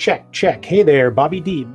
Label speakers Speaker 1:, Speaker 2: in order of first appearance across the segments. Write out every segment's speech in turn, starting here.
Speaker 1: Check, check. Hey there, Bobby D.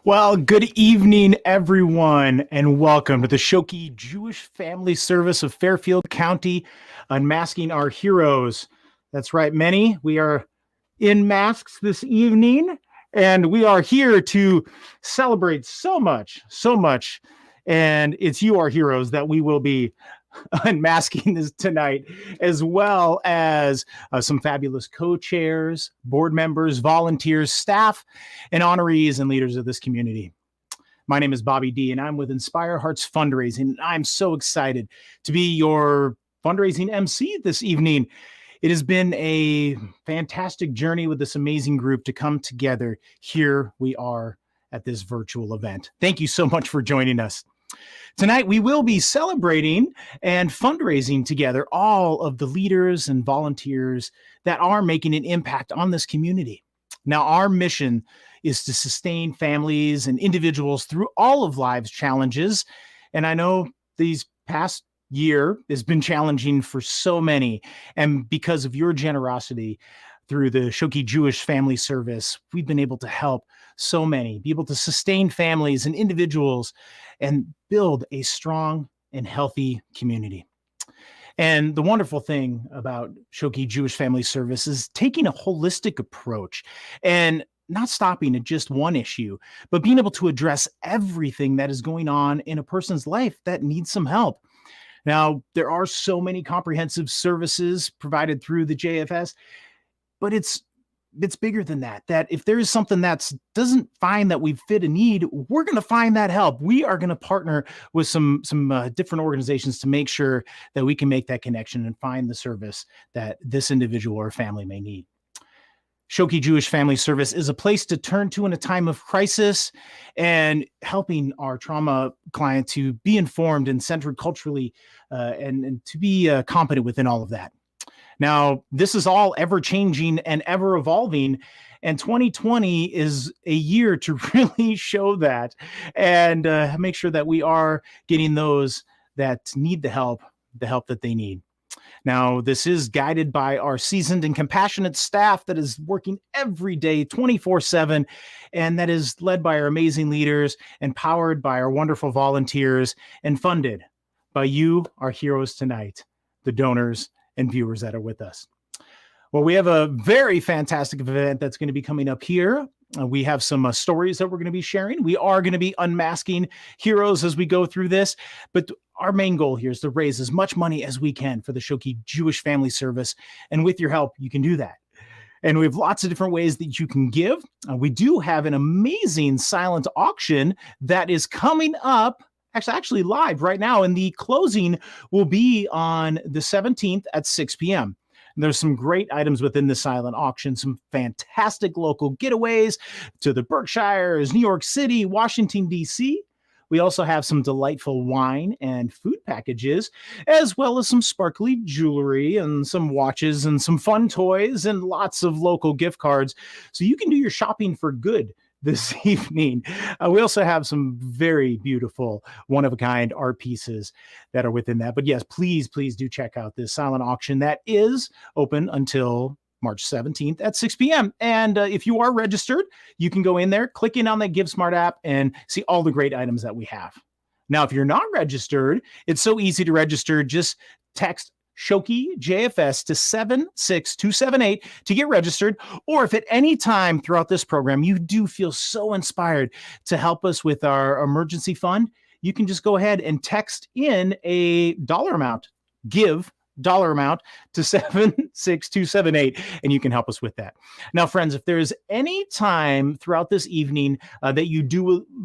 Speaker 1: Well, good evening, everyone, and welcome to the Schoke Jewish Family Service of Fairfield County, Unmasking Our Heroes. That's right, many. We are in masks this evening, and we are here to celebrate so much. And it's you, our heroes, that we will be unmasking this tonight, as well as some fabulous co-chairs, board members, volunteers, staff, and honorees and leaders of this community. My name is Bobby D, and I'm with Inspire Hearts Fundraising. I'm so excited to be your fundraising MC this evening. It has been a fantastic journey with this amazing group to come together. Here we are at this virtual event. Thank you so much for joining us. Tonight, we will be celebrating and fundraising together all of the leaders and volunteers that are making an impact on this community. Now, our mission is to sustain families and individuals through all of life's challenges. And I know these past year has been challenging for so many. And because of your generosity through the Schoke Jewish Family Service, we've been able to help so many, be able to sustain families and individuals and build a strong and healthy community. And the wonderful thing about Schoke Jewish Family Service is taking a holistic approach and not stopping at just one issue, but being able to address everything that is going on in a person's life that needs some help. Now, there are so many comprehensive services provided through the JFS, but it's bigger than that. That if there is something that doesn't find that we fit a need, we're going to find that help. We are going to partner with some different organizations to make sure that we can make that connection and find the service that this individual or family may need. Schoke Jewish Family Service is a place to turn to in a time of crisis, and helping our trauma client to be informed and centered culturally and to be competent within all of that. Now, this is all ever changing and ever evolving, and 2020 is a year to really show that and make sure that we are getting those that need the help that they need. Now, this is guided by our seasoned and compassionate staff that is working every day, 24/7, and that is led by our amazing leaders, empowered by our wonderful volunteers, and funded by you, our heroes tonight, the donors and viewers that are with us. Well, we have a very fantastic event that's going to be coming up here. We have some stories that we're going to be sharing. We are going to be unmasking heroes as we go through this, but our main goal here is to raise as much money as we can for the Schoke Jewish Family Service. And with your help, you can do that. And we have lots of different ways that you can give. We do have an amazing silent auction that is coming up actually live right now, and the closing will be on the 17th at 6 p.m. There's some great items within the silent auction, some fantastic local getaways to the Berkshires, New York City, Washington, D.C. We also have some delightful wine and food packages, as well as some sparkly jewelry and some watches and some fun toys and lots of local gift cards. So you can do your shopping for good this evening. We also have some very beautiful one-of-a-kind art pieces that are within that. But yes, please do check out this silent auction that is open until March 17th at 6 p.m. And if you are registered, you can go in there, click in on that GiveSmart app, and see all the great items that we have. Now, if you're not registered, it's so easy to register. Just text Schoke JFS to 76278 to get registered. Or if at any time throughout this program you do feel so inspired to help us with our emergency fund, you can just go ahead and text in a dollar amount, give dollar amount to 76278, and you can help us with that. Now, friends, if there is any time throughout this evening that you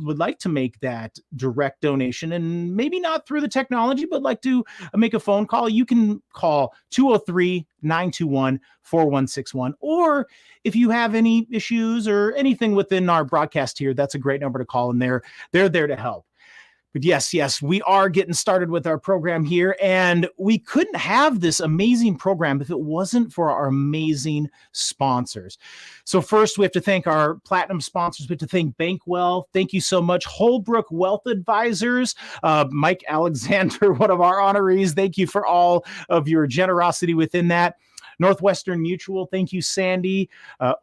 Speaker 1: would like to make that direct donation, and maybe not through the technology, but like to make a phone call, you can call 203-921-4161. Or if you have any issues or anything within our broadcast here, that's a great number to call, and they're there to help. But yes, we are getting started with our program here, and we couldn't have this amazing program if it wasn't for our amazing sponsors. So first, we have to thank our platinum sponsors. We have to thank Bankwell. Thank you so much. Holbrook Wealth Advisors, Mike Alexander, one of our honorees. Thank you for all of your generosity within that. Northwestern Mutual, thank you, Sandy.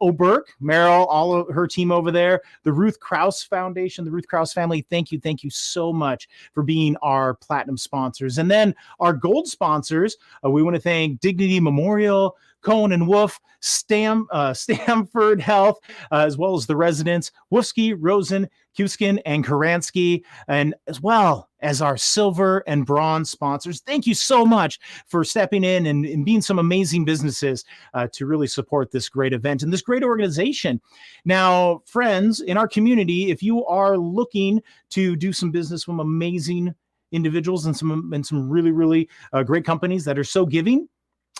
Speaker 1: O'Burke, Meryl, all of her team over there. The Ruth Krause Foundation, the Ruth Krause family, thank you so much for being our platinum sponsors. And then our gold sponsors, we want to thank Dignity Memorial, Cohen and Wolf, Stamford Health, as well as the residents, Wolfsky, Rosen, Kuskin, and Karansky, and as well as our silver and bronze sponsors. Thank you so much for stepping in and being some amazing businesses to really support this great event and this great organization. Now, friends, in our community, if you are looking to do some business with amazing individuals and some really great companies that are so giving,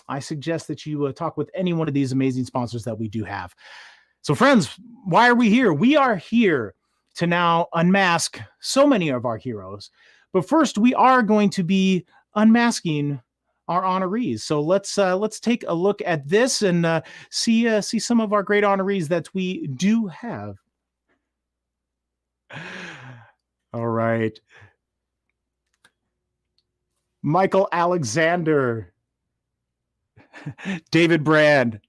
Speaker 1: I suggest that you talk with any one of these amazing sponsors that we do have. So friends, why are we here? We are here to now unmask so many of our heroes. But first, we are going to be unmasking our honorees. So let's take a look at this and see some of our great honorees that we do have. All right. Michael Alexander, David Brand,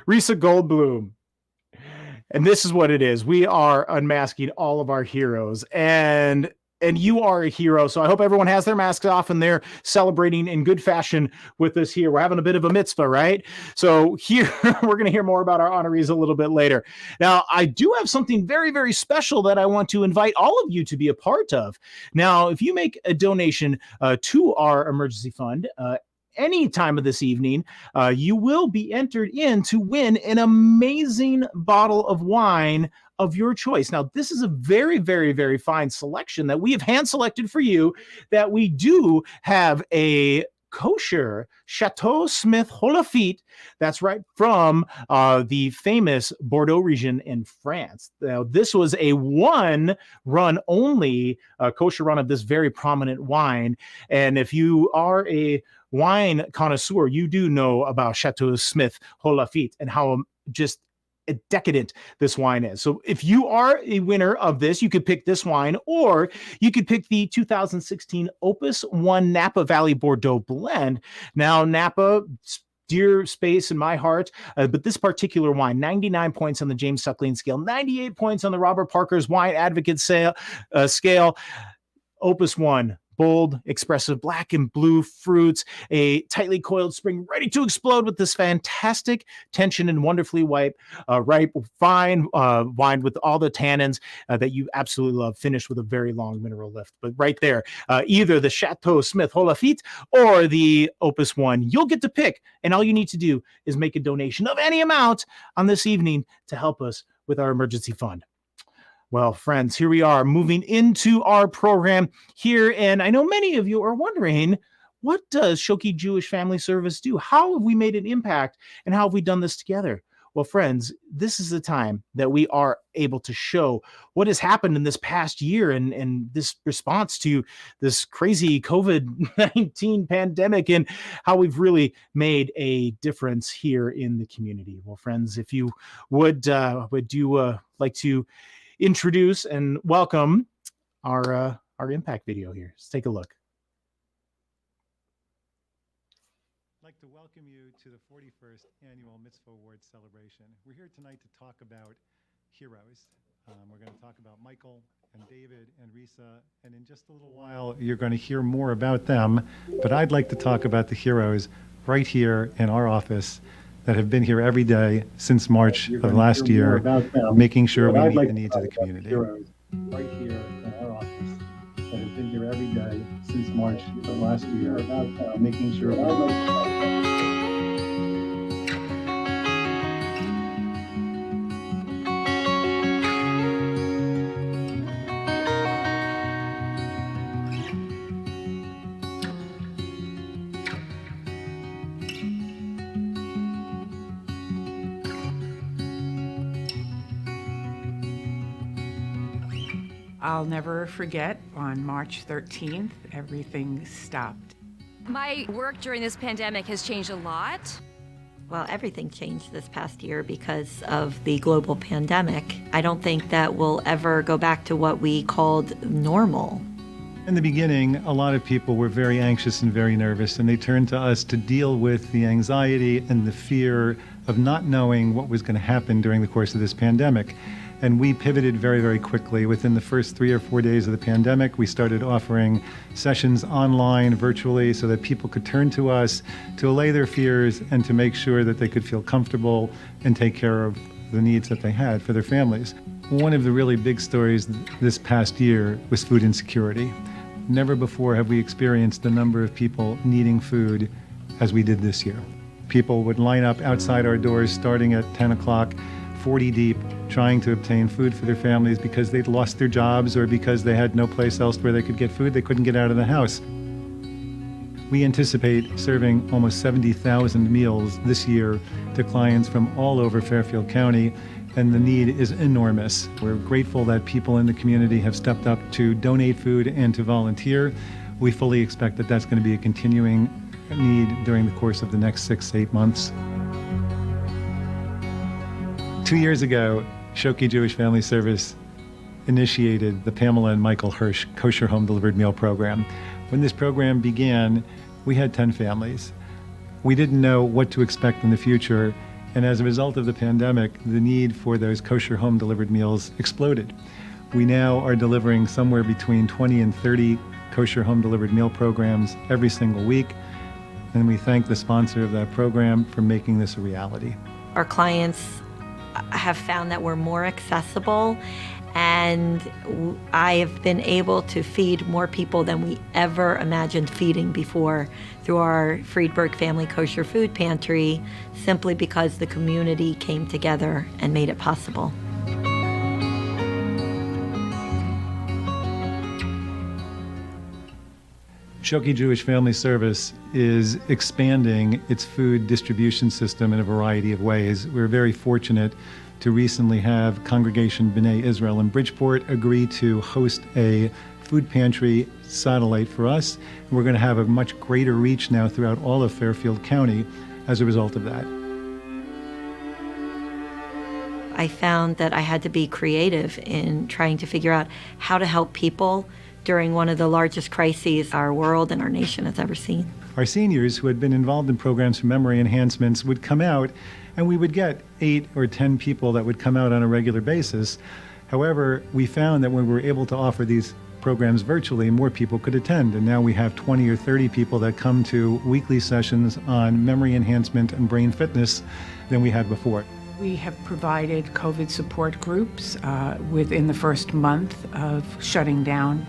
Speaker 1: Risa Goldblum. And this is what it is. We are unmasking all of our heroes, and you are a hero. So I hope everyone has their masks off and they're celebrating in good fashion with us here. We're having a bit of a mitzvah, right? So here we're going to hear more about our honorees a little bit later. Now, I do have something very special that I want to invite all of you to be a part of. Now, if you make a donation to our emergency fund, any time of this evening, you will be entered in to win an amazing bottle of wine of your choice. Now, this is a very fine selection that we have hand selected for you, that we do have a kosher Chateau Smith Holafite. That's right, from the famous Bordeaux region in France. Now, this was a one run only kosher run of this very prominent wine. And if you are a wine connoisseur, you do know about Chateau Smith Holafite and how just decadent this wine is. So if you are a winner of this, you could pick this wine, or you could pick the 2016 Opus 1 Napa Valley Bordeaux blend. Now, Napa, dear space in my heart, but this particular wine, 99 points on the James Suckling scale, 98 points on the Robert Parker's Wine Advocate scale. Opus 1, bold, expressive black and blue fruits, a tightly coiled spring ready to explode with this fantastic tension and wonderfully ripe, fine wine with all the tannins that you absolutely love, finished with a very long mineral lift. But right there, either the Chateau Smith Holafite or the Opus 1, you'll get to pick. And all you need to do is make a donation of any amount on this evening to help us with our emergency fund. Well, friends, here we are moving into our program here. And I know many of you are wondering, what does Schoke Jewish Family Service do? How have we made an impact, and how have we done this together? Well, friends, this is the time that we are able to show what has happened in this past year and this response to this crazy COVID-19 pandemic, and how we've really made a difference here in the community. Well, friends, if you would you like to introduce and welcome our impact video here. Let's take a look.
Speaker 2: I'd like to welcome you to the 41st Annual Mitzvah Awards celebration. We're here tonight to talk about heroes. We're going to talk about Michael and David and Risa, and in just a little while you're going to hear more about them, but I'd like to talk about the heroes right here in our office that have been here every day since March of last year, making sure we meet the needs of the community. Heroes right here in our office that have been here every day since March of last year, making sure
Speaker 3: I'll never forget, on March 13th, everything stopped.
Speaker 4: My work during this pandemic has changed a lot.
Speaker 5: Well, everything changed this past year because of the global pandemic. I don't think that we'll ever go back to what we called normal.
Speaker 2: In the beginning, a lot of people were very anxious and very nervous, and they turned to us to deal with the anxiety and the fear of not knowing what was going to happen during the course of this pandemic. And we pivoted very, very quickly. Within the first 3 or 4 days of the pandemic, we started offering sessions online, virtually, so that people could turn to us to allay their fears and to make sure that they could feel comfortable and take care of the needs that they had for their families. One of the really big stories this past year was food insecurity. Never before have we experienced the number of people needing food as we did this year. People would line up outside our doors starting at 10 o'clock, 40 deep, trying to obtain food for their families because they'd lost their jobs or because they had no place else where they could get food. They couldn't get out of the house. We anticipate serving almost 70,000 meals this year to clients from all over Fairfield County, and the need is enormous. We're grateful that people in the community have stepped up to donate food and to volunteer. We fully expect that that's going to be a continuing need during the course of the next 6 to 8 months. 2 years ago, Schoke Jewish Family Service initiated the Pamela and Michael Hirsch Kosher Home Delivered Meal Program. When this program began, we had 10 families. We didn't know what to expect in the future, and as a result of the pandemic, the need for those kosher home delivered meals exploded. We now are delivering somewhere between 20 and 30 kosher home delivered meal programs every single week, and we thank the sponsor of that program for making this a reality.
Speaker 5: Our clients have found that we're more accessible, and I have been able to feed more people than we ever imagined feeding before through our Friedberg Family Kosher Food Pantry, simply because the community came together and made it possible.
Speaker 2: Schoke Jewish Family Service is expanding its food distribution system in a variety of ways. We're very fortunate to recently have Congregation B'nai Israel in Bridgeport agree to host a food pantry satellite for us. We're going to have a much greater reach now throughout all of Fairfield County as a result of that.
Speaker 5: I found that I had to be creative in trying to figure out how to help people during one of the largest crises our world and our nation has ever seen.
Speaker 2: Our seniors who had been involved in programs for memory enhancements would come out, and we would get 8 or 10 people that would come out on a regular basis. However, we found that when we were able to offer these programs virtually, more people could attend, and now we have 20 or 30 people that come to weekly sessions on memory enhancement and brain fitness than we had before.
Speaker 3: We have provided COVID support groups within the first month of shutting down.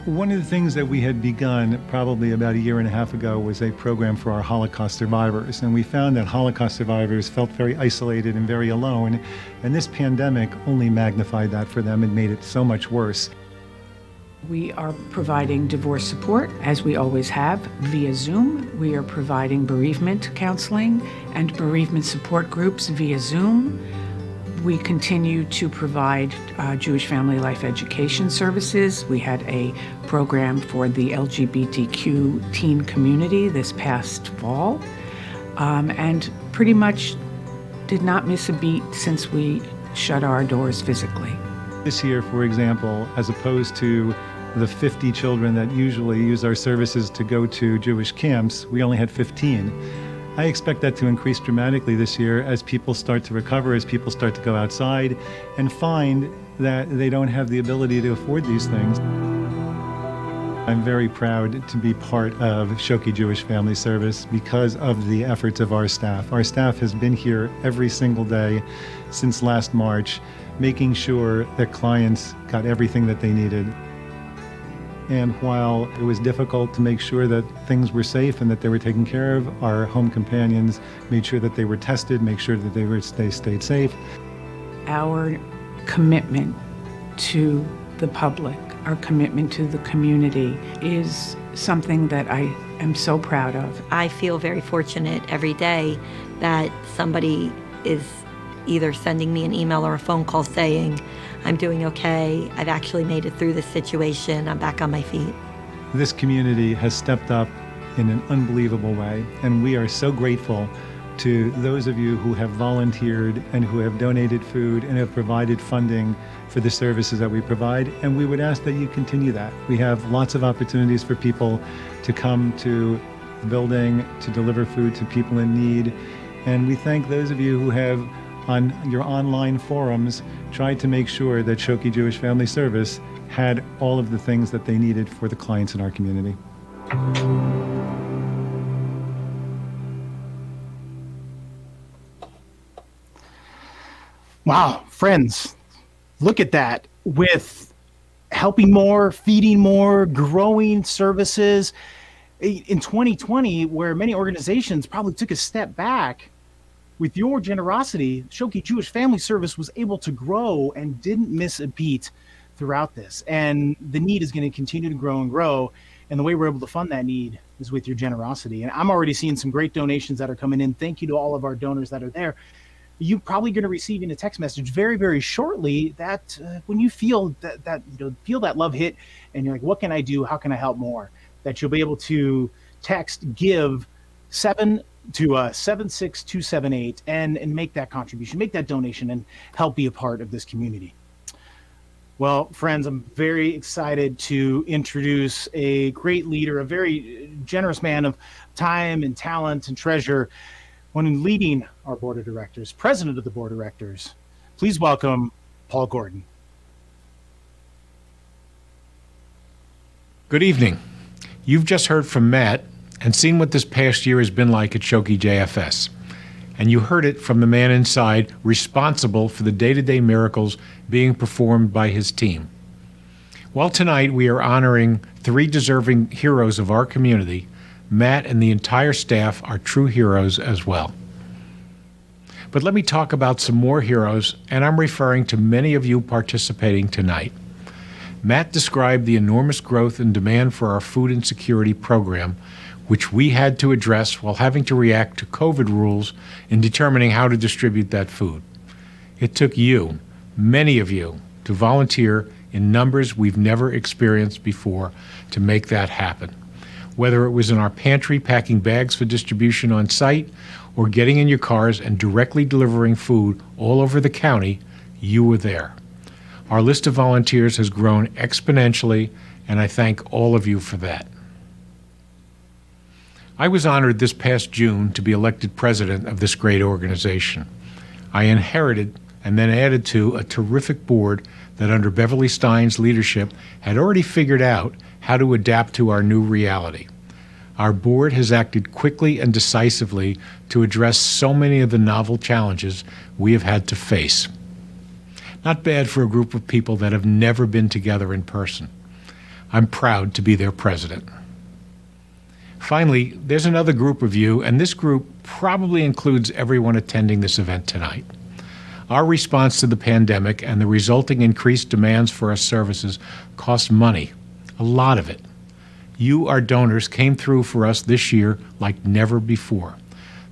Speaker 2: One of the things that we had begun probably about 1.5 years ago was a program for our Holocaust survivors. And we found that Holocaust survivors felt very isolated and very alone. And this pandemic only magnified that for them and made it so much worse.
Speaker 3: We are providing divorce support, as we always have, via Zoom. We are providing bereavement counseling and bereavement support groups via Zoom. We continue to provide Jewish Family Life Education services. We had a program for the LGBTQ teen community this past fall, and pretty much did not miss a beat since we shut our doors physically.
Speaker 2: This year, for example, as opposed to the 50 children that usually use our services to go to Jewish camps, we only had 15. I expect that to increase dramatically this year as people start to recover, as people start to go outside and find that they don't have the ability to afford these things. I'm very proud to be part of Schoke Jewish Family Service because of the efforts of our staff. Our staff has been here every single day since last March, making sure that clients got everything that they needed. And while it was difficult to make sure that things were safe and that they were taken care of, our home companions made sure that they were tested, make sure that they stayed safe.
Speaker 3: Our commitment to the public, our commitment to the community is something that I am so proud of.
Speaker 5: I feel very fortunate every day that somebody is either sending me an email or a phone call saying, I'm doing okay, I've actually made it through this situation, I'm back on my feet.
Speaker 2: This community has stepped up in an unbelievable way, and we are so grateful to those of you who have volunteered and who have donated food and have provided funding for the services that we provide, and we would ask that you continue that. We have lots of opportunities for people to come to the building to deliver food to people in need, and we thank those of you who have, on your online forums, tried to make sure that Schoke Jewish Family Service had all of the things that they needed for the clients in our community.
Speaker 1: Wow, friends, look at that. With helping more, feeding more, growing services in 2020, where many organizations probably took a step back, with your generosity, Schoke Jewish Family Service was able to grow and didn't miss a beat throughout this. And the need is going to continue to grow and grow. And the way we're able to fund that need is with your generosity. And I'm already seeing some great donations that are coming in. Thank you to all of our donors that are there. You're probably going to receive in a text message very, very shortly that when you feel feel that love hit and you're like, what can I do? How can I help more? That you'll be able to text give 76278 and make that contribution, make that donation, and help be a part of this community. Well, friends, I'm very excited to introduce a great leader, a very generous man of time and talent and treasure, one leading our board of directors, president of the board of directors. Please welcome Paul Gordon.
Speaker 6: Good evening. You've just heard from Matt and seen what this past year has been like at Schoke JFS. And you heard it from the man inside responsible for the day-to-day miracles being performed by his team. Well, tonight we are honoring 3 deserving heroes of our community. Matt and the entire staff are true heroes as well. But let me talk about some more heroes, and I'm referring to many of you participating tonight. Matt described the enormous growth and demand for our food insecurity program, which we had to address while having to react to COVID rules in determining how to distribute that food. It took you, many of you, to volunteer in numbers we've never experienced before to make that happen. Whether it was in our pantry packing bags for distribution on site or getting in your cars and directly delivering food all over the county, you were there. Our list of volunteers has grown exponentially, and I thank all of you for that. I was honored this past June to be elected president of this great organization. I inherited and then added to a terrific board that under Beverly Stein's leadership had already figured out how to adapt to our new reality. Our board has acted quickly and decisively to address so many of the novel challenges we have had to face. Not bad for a group of people that have never been together in person. I'm proud to be their president. Finally, there's another group of you, and this group probably includes everyone attending this event tonight. Our response to the pandemic and the resulting increased demands for our services cost money, a lot of it. You, our donors, came through for us this year like never before.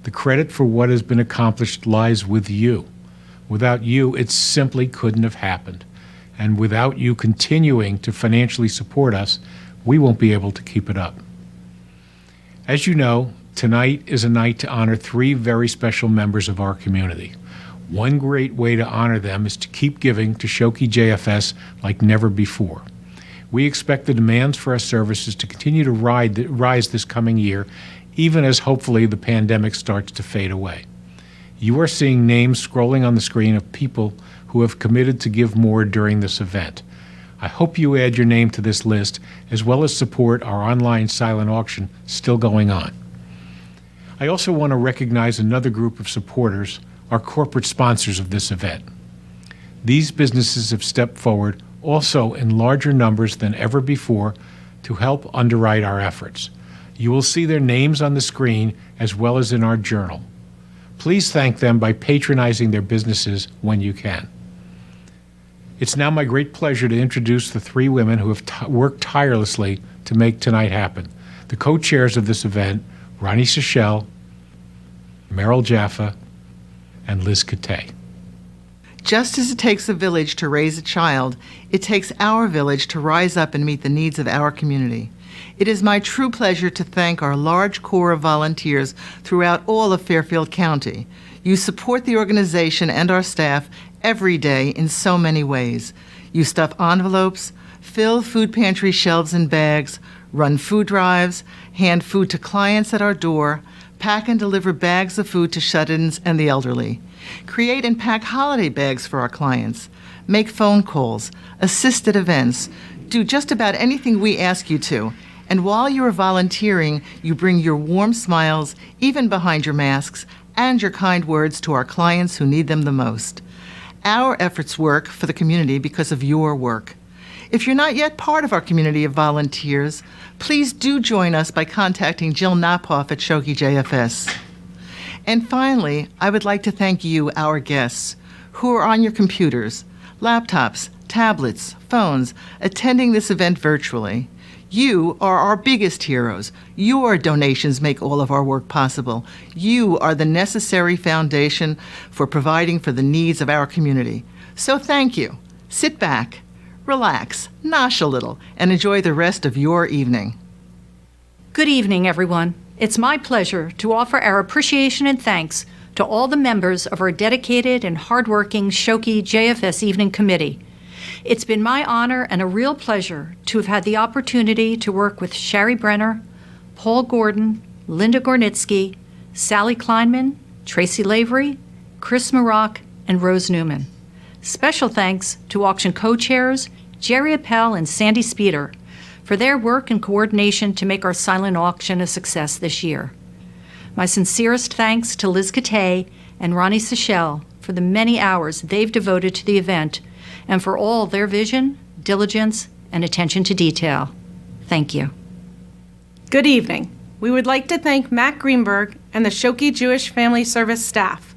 Speaker 6: The credit for what has been accomplished lies with you. Without you, it simply couldn't have happened. And without you continuing to financially support us, we won't be able to keep it up. As you know, tonight is a night to honor 3 very special members of our community. One great way to honor them is to keep giving to Schoke JFS like never before. We expect the demands for our services to continue to rise this coming year, even as hopefully the pandemic starts to fade away. You are seeing names scrolling on the screen of people who have committed to give more during this event. I hope you add your name to this list, as well as support our online silent auction still going on. I also want to recognize another group of supporters, our corporate sponsors of this event. These businesses have stepped forward also in larger numbers than ever before to help underwrite our efforts. You will see their names on the screen as well as in our journal. Please thank them by patronizing their businesses when you can. It's now my great pleasure to introduce the 3 women who have worked tirelessly to make tonight happen. The co-chairs of this event, Ronnie Sechel, Merrill Jaffa, and Liz Katay.
Speaker 7: Just as it takes a village to raise a child, it takes our village to rise up and meet the needs of our community. It is my true pleasure to thank our large core of volunteers throughout all of Fairfield County. You support the organization and our staff every day in so many ways. You stuff envelopes, fill food pantry shelves and bags, run food drives, hand food to clients at our door, pack and deliver bags of food to shut-ins and the elderly, create and pack holiday bags for our clients, make phone calls, assist at events, do just about anything we ask you to. And while you are volunteering, you bring your warm smiles, even behind your masks, and your kind words to our clients who need them the most. Our efforts work for the community because of your work. If you're not yet part of our community of volunteers, please do join us by contacting Jill Napoff at Schoke JFS. And finally, I would like to thank you, our guests, who are on your computers, laptops, tablets, phones, attending this event virtually. You are our biggest heroes. Your donations make all of our work possible. You are the necessary foundation for providing for the needs of our community. So thank you. Sit back, relax, nosh a little, and enjoy the rest of your evening.
Speaker 8: Good evening, everyone. It's my pleasure to offer our appreciation and thanks to all the members of our dedicated and hardworking Schoke JFS Evening Committee. It's been my honor and a real pleasure to have had the opportunity to work with Shari Brenner, Paul Gordon, Linda Gornitsky, Sally Kleinman, Tracy Lavery, Chris Marock, and Rose Newman. Special thanks to auction co-chairs Jerry Appel and Sandy Speeder for their work and coordination to make our silent auction a success this year. My sincerest thanks to Liz Katay and Ronnie Sechel for the many hours they've devoted to the event and for all their vision, diligence, and attention to detail. Thank you.
Speaker 9: Good evening. We would like to thank Matt Greenberg and the Schoke Jewish Family Service staff.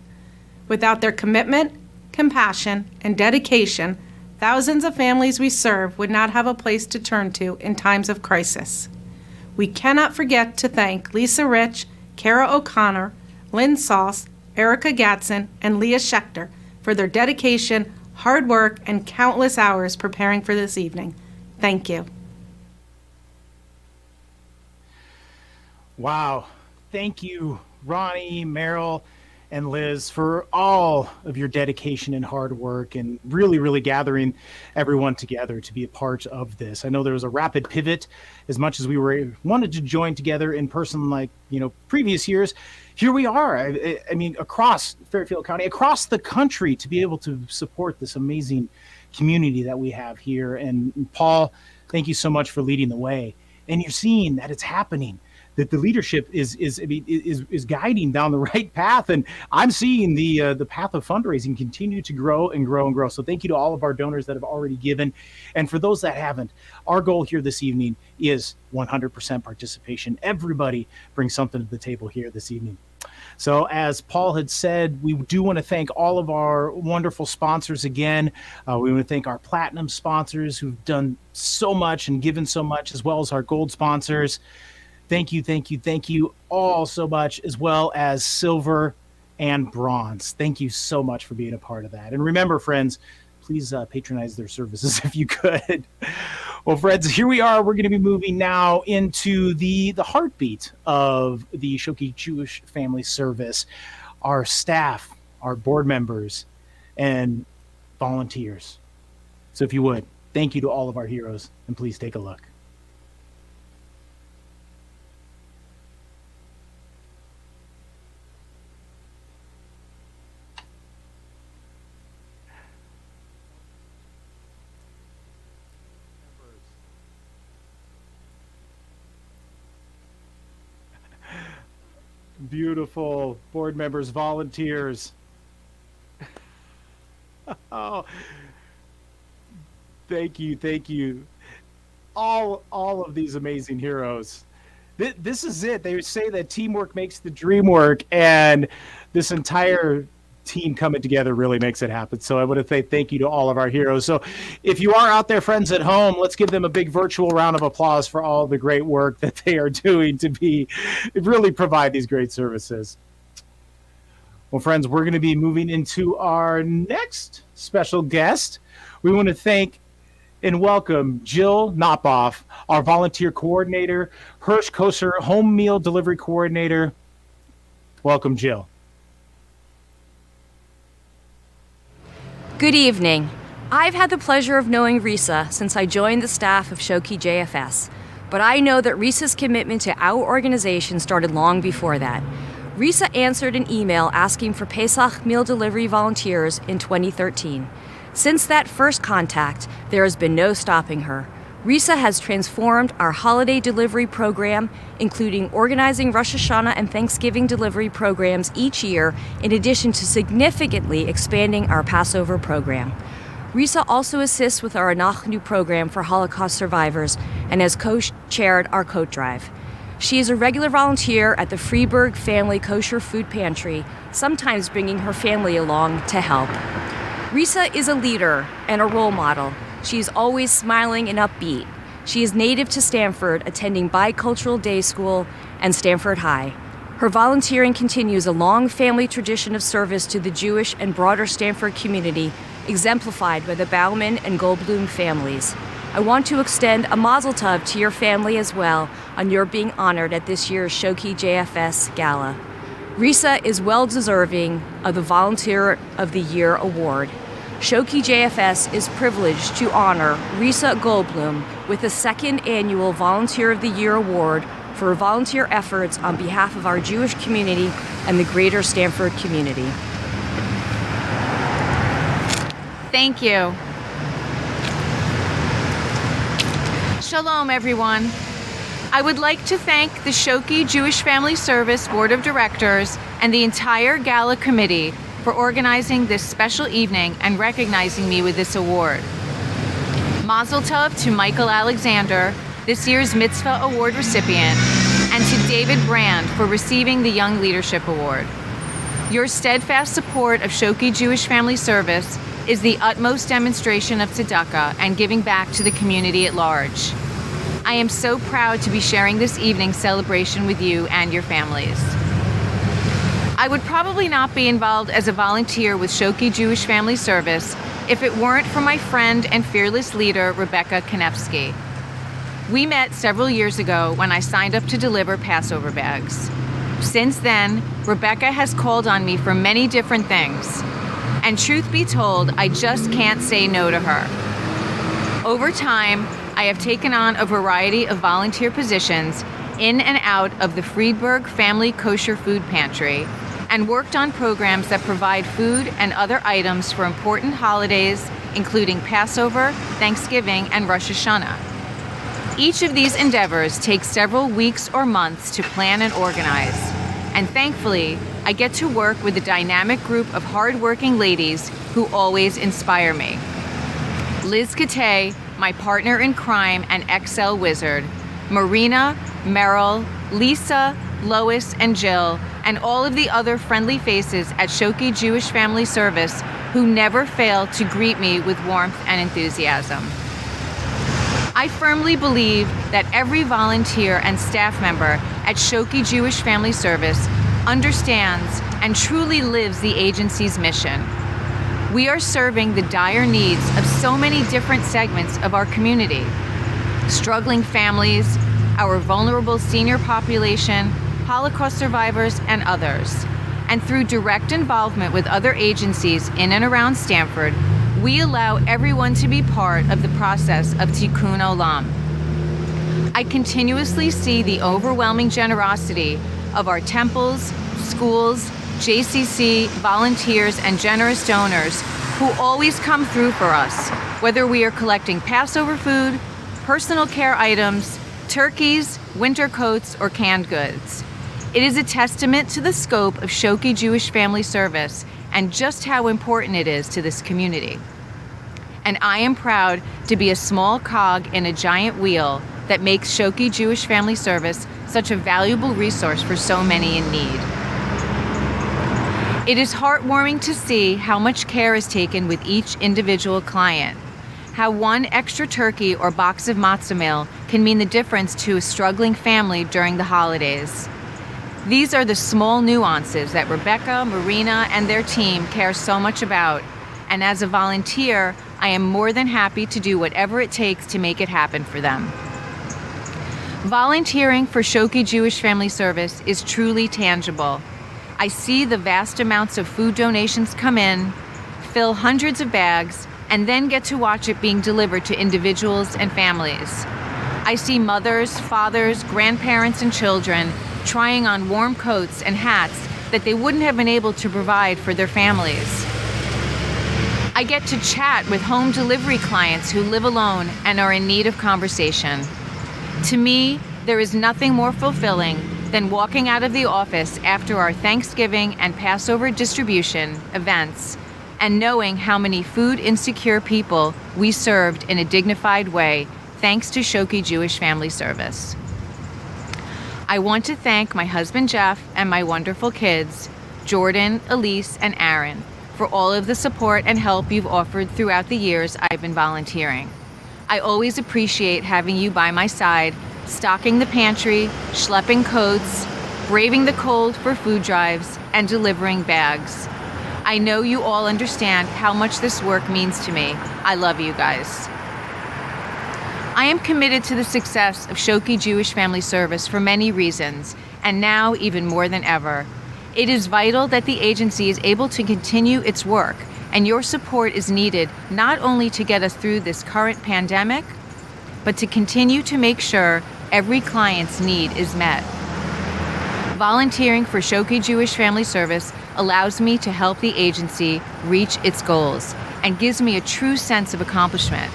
Speaker 9: Without their commitment, compassion, and dedication, thousands of families we serve would not have a place to turn to in times of crisis. We cannot forget to thank Lisa Rich, Kara O'Connor, Lynn Sauce, Erica Gatson, and Leah Schechter for their dedication, hard work, and countless hours preparing for this evening. Thank you.
Speaker 1: Wow. Thank you, Ronnie, Meryl, and Liz, for all of your dedication and hard work and really gathering everyone together to be a part of this. I know there was a rapid pivot. As much as we wanted to join together in person like, previous years, here we are. I mean, across Fairfield County, across the country, to be able to support this amazing community that we have here. And Paul, thank you so much for leading the way. And you're seeing that it's happening, that the leadership is guiding down the right path, and I'm seeing the path of fundraising continue to grow and grow and grow. So thank you to all of our donors that have already given, and for those that haven't, our goal here this evening is 100% participation. Everybody brings something to the table here this evening. So as Paul had said, we do want to thank all of our wonderful sponsors again. We want to thank our platinum sponsors who've done so much and given so much, as well as our gold sponsors. Thank you all so much, as well as silver and bronze. Thank you so much for being a part of that. And remember, friends, please patronize their services if you could. Well, friends, here we are. We're going to be moving now into the heartbeat of the Schoke Jewish Family Service, our staff, our board members, and volunteers. So if you would, thank you to all of our heroes, and please take a look. Beautiful board members, volunteers. Oh, thank you. All of these amazing heroes. This is it. They say that teamwork makes the dream work, and this entire team coming together really makes it happen. So I want to say thank you to all of our heroes. So if you are out there, friends at home, let's give them a big virtual round of applause for all the great work that they are doing to really provide these great services. Well, friends, we're going to be moving into our next special guest. We want to thank and welcome Jill Knophoff, our volunteer coordinator, Hirsch Kosser, home meal delivery coordinator. Welcome, Jill.
Speaker 4: Good evening. I've had the pleasure of knowing Risa since I joined the staff of Schoke JFS, but I know that Risa's commitment to our organization started long before that. Risa answered an email asking for Pesach meal delivery volunteers in 2013. Since that first contact, there has been no stopping her. Risa has transformed our holiday delivery program, including organizing Rosh Hashanah and Thanksgiving delivery programs each year, in addition to significantly expanding our Passover program. Risa also assists with our Anachnu program for Holocaust survivors and has co-chaired our coat drive. She is a regular volunteer at the Freiburg Family Kosher Food Pantry, sometimes bringing her family along to help. Risa is a leader and a role model. She is always smiling and upbeat. She is native to Stanford, attending bicultural day school and Stanford High. Her volunteering continues a long family tradition of service to the Jewish and broader Stanford community, exemplified by the Bauman and Goldblum families. I want to extend a mazel tov to your family as well on your being honored at this year's Schoke JFS Gala. Risa is well deserving of the Volunteer of the Year award. Schoke JFS is privileged to honor Risa Goldblum with the second annual Volunteer of the Year award for volunteer efforts on behalf of our Jewish community and the greater Stanford community.
Speaker 10: Thank you. Shalom, everyone. I would like to thank the Schoke Jewish Family Service Board of Directors and the entire Gala Committee for organizing this special evening and recognizing me with this award. Mazel tov to Michael Alexander, this year's Mitzvah Award recipient, and to David Brand for receiving the Young Leadership Award. Your steadfast support of Schoke Jewish Family Service is the utmost demonstration of tzedakah and giving back to the community at large. I am so proud to be sharing this evening's celebration with you and your families. I would probably not be involved as a volunteer with Schoke Jewish Family Service if it weren't for my friend and fearless leader, Rebecca Konevsky. We met several years ago when I signed up to deliver Passover bags. Since then, Rebecca has called on me for many different things. And truth be told, I just can't say no to her. Over time, I have taken on a variety of volunteer positions in and out of the Freiburg Family Kosher Food Pantry and worked on programs that provide food and other items for important holidays, including Passover, Thanksgiving, and Rosh Hashanah. Each of these endeavors takes several weeks or months to plan and organize, and thankfully, I get to work with a dynamic group of hardworking ladies who always inspire me. Liz Kate, my partner in crime and Excel wizard, Marina, Meryl, Lisa, Lois, and Jill, and all of the other friendly faces at Schoke Jewish Family Service who never fail to greet me with warmth and enthusiasm. I firmly believe that every volunteer and staff member at Schoke Jewish Family Service understands and truly lives the agency's mission. We are serving the dire needs of so many different segments of our community: struggling families, our vulnerable senior population, Holocaust survivors, and others. And through direct involvement with other agencies in and around Stanford, we allow everyone to be part of the process of Tikkun Olam. I continuously see the overwhelming generosity of our temples, schools, JCC, volunteers, and generous donors who always come through for us, whether we are collecting Passover food, personal care items, turkeys, winter coats, or canned goods. It is a testament to the scope of Schoke Jewish Family Service and just how important it is to this community. And I am proud to be a small cog in a giant wheel that makes Schoke Jewish Family Service such a valuable resource for so many in need. It is heartwarming to see how much care is taken with each individual client, how one extra turkey or box of matzah meal can mean the difference to a struggling family during the holidays. These are the small nuances that Rebecca, Marina, and their team care so much about, and as a volunteer, I am more than happy to do whatever it takes to make it happen for them. Volunteering for Schoke Jewish Family Service is truly tangible. I see the vast amounts of food donations come in, fill hundreds of bags, and then get to watch it being delivered to individuals and families. I see mothers, fathers, grandparents, and children trying on warm coats and hats that they wouldn't have been able to provide for their families. I get to chat with home delivery clients who live alone and are in need of conversation. To me, there is nothing more fulfilling than walking out of the office after our Thanksgiving and Passover distribution events and knowing how many food insecure people we served in a dignified way thanks to Schoke Jewish Family Service. I want to thank my husband Jeff and my wonderful kids, Jordan, Elise, and Aaron, for all of the support and help you've offered throughout the years I've been volunteering. I always appreciate having you by my side, stocking the pantry, schlepping coats, braving the cold for food drives, and delivering bags. I know you all understand how much this work means to me. I love you guys. I am committed to the success of Schoke Jewish Family Service for many reasons, and now even more than ever. It is vital that the agency is able to continue its work, and your support is needed not only to get us through this current pandemic, but to continue to make sure every client's need is met. Volunteering for Schoke Jewish Family Service allows me to help the agency reach its goals and gives me a true sense of accomplishment.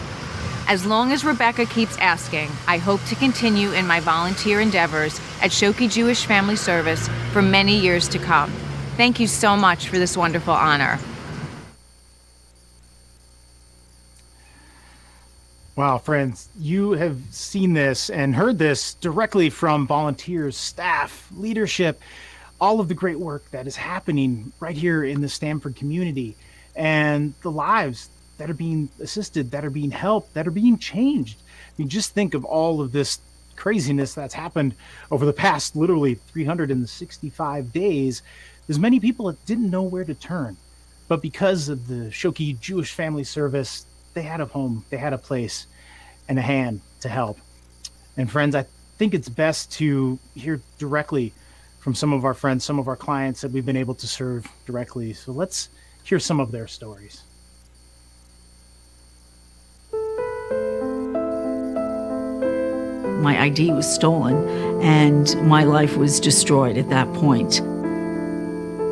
Speaker 10: As long as Rebecca keeps asking, I hope to continue in my volunteer endeavors at Schoke Jewish Family Service for many years to come. Thank you so much for this wonderful honor.
Speaker 1: Wow, friends, you have seen this and heard this directly from volunteers, staff, leadership, all of the great work that is happening right here in the Stamford community, and the lives that are being assisted, that are being helped, that are being changed. I mean, just think of all of this craziness that's happened over the past literally 365 days. There's many people that didn't know where to turn, but because of the Schoke Jewish Family Service, they had a home, they had a place, and a hand to help. And friends, I think it's best to hear directly from some of our friends, some of our clients that we've been able to serve directly. So let's hear some of their stories.
Speaker 11: My ID was stolen and my life was destroyed at that point.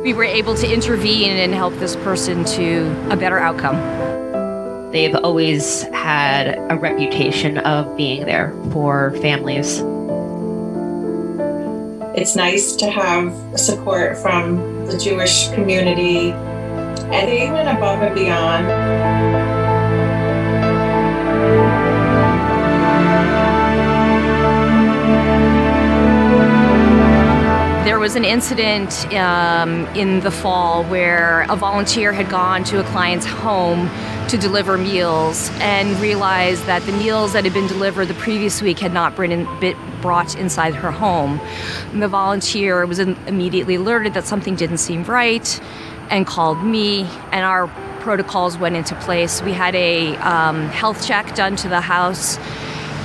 Speaker 4: We were able to intervene and help this person to a better outcome.
Speaker 12: They've always had a reputation of being there for families.
Speaker 13: It's nice to have support from the Jewish community, and they went above and beyond.
Speaker 4: There was an incident in the fall where a volunteer had gone to a client's home to deliver meals and realized that the meals that had been delivered the previous week had not been brought inside her home. And the volunteer was immediately alerted that something didn't seem right and called me, and our protocols went into place. We had a health check done to the house,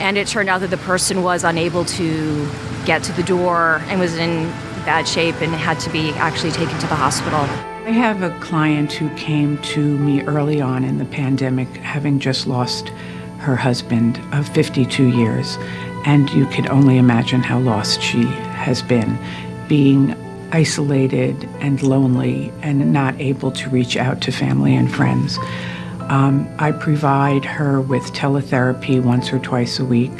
Speaker 4: and it turned out that the person was unable to get to the door and was in bad shape and had to be actually taken to the hospital.
Speaker 3: I have a client who came to me early on in the pandemic, having just lost her husband of 52 years, and you could only imagine how lost she has been, being isolated and lonely and not able to reach out to family and friends. I provide her with teletherapy once or twice a week,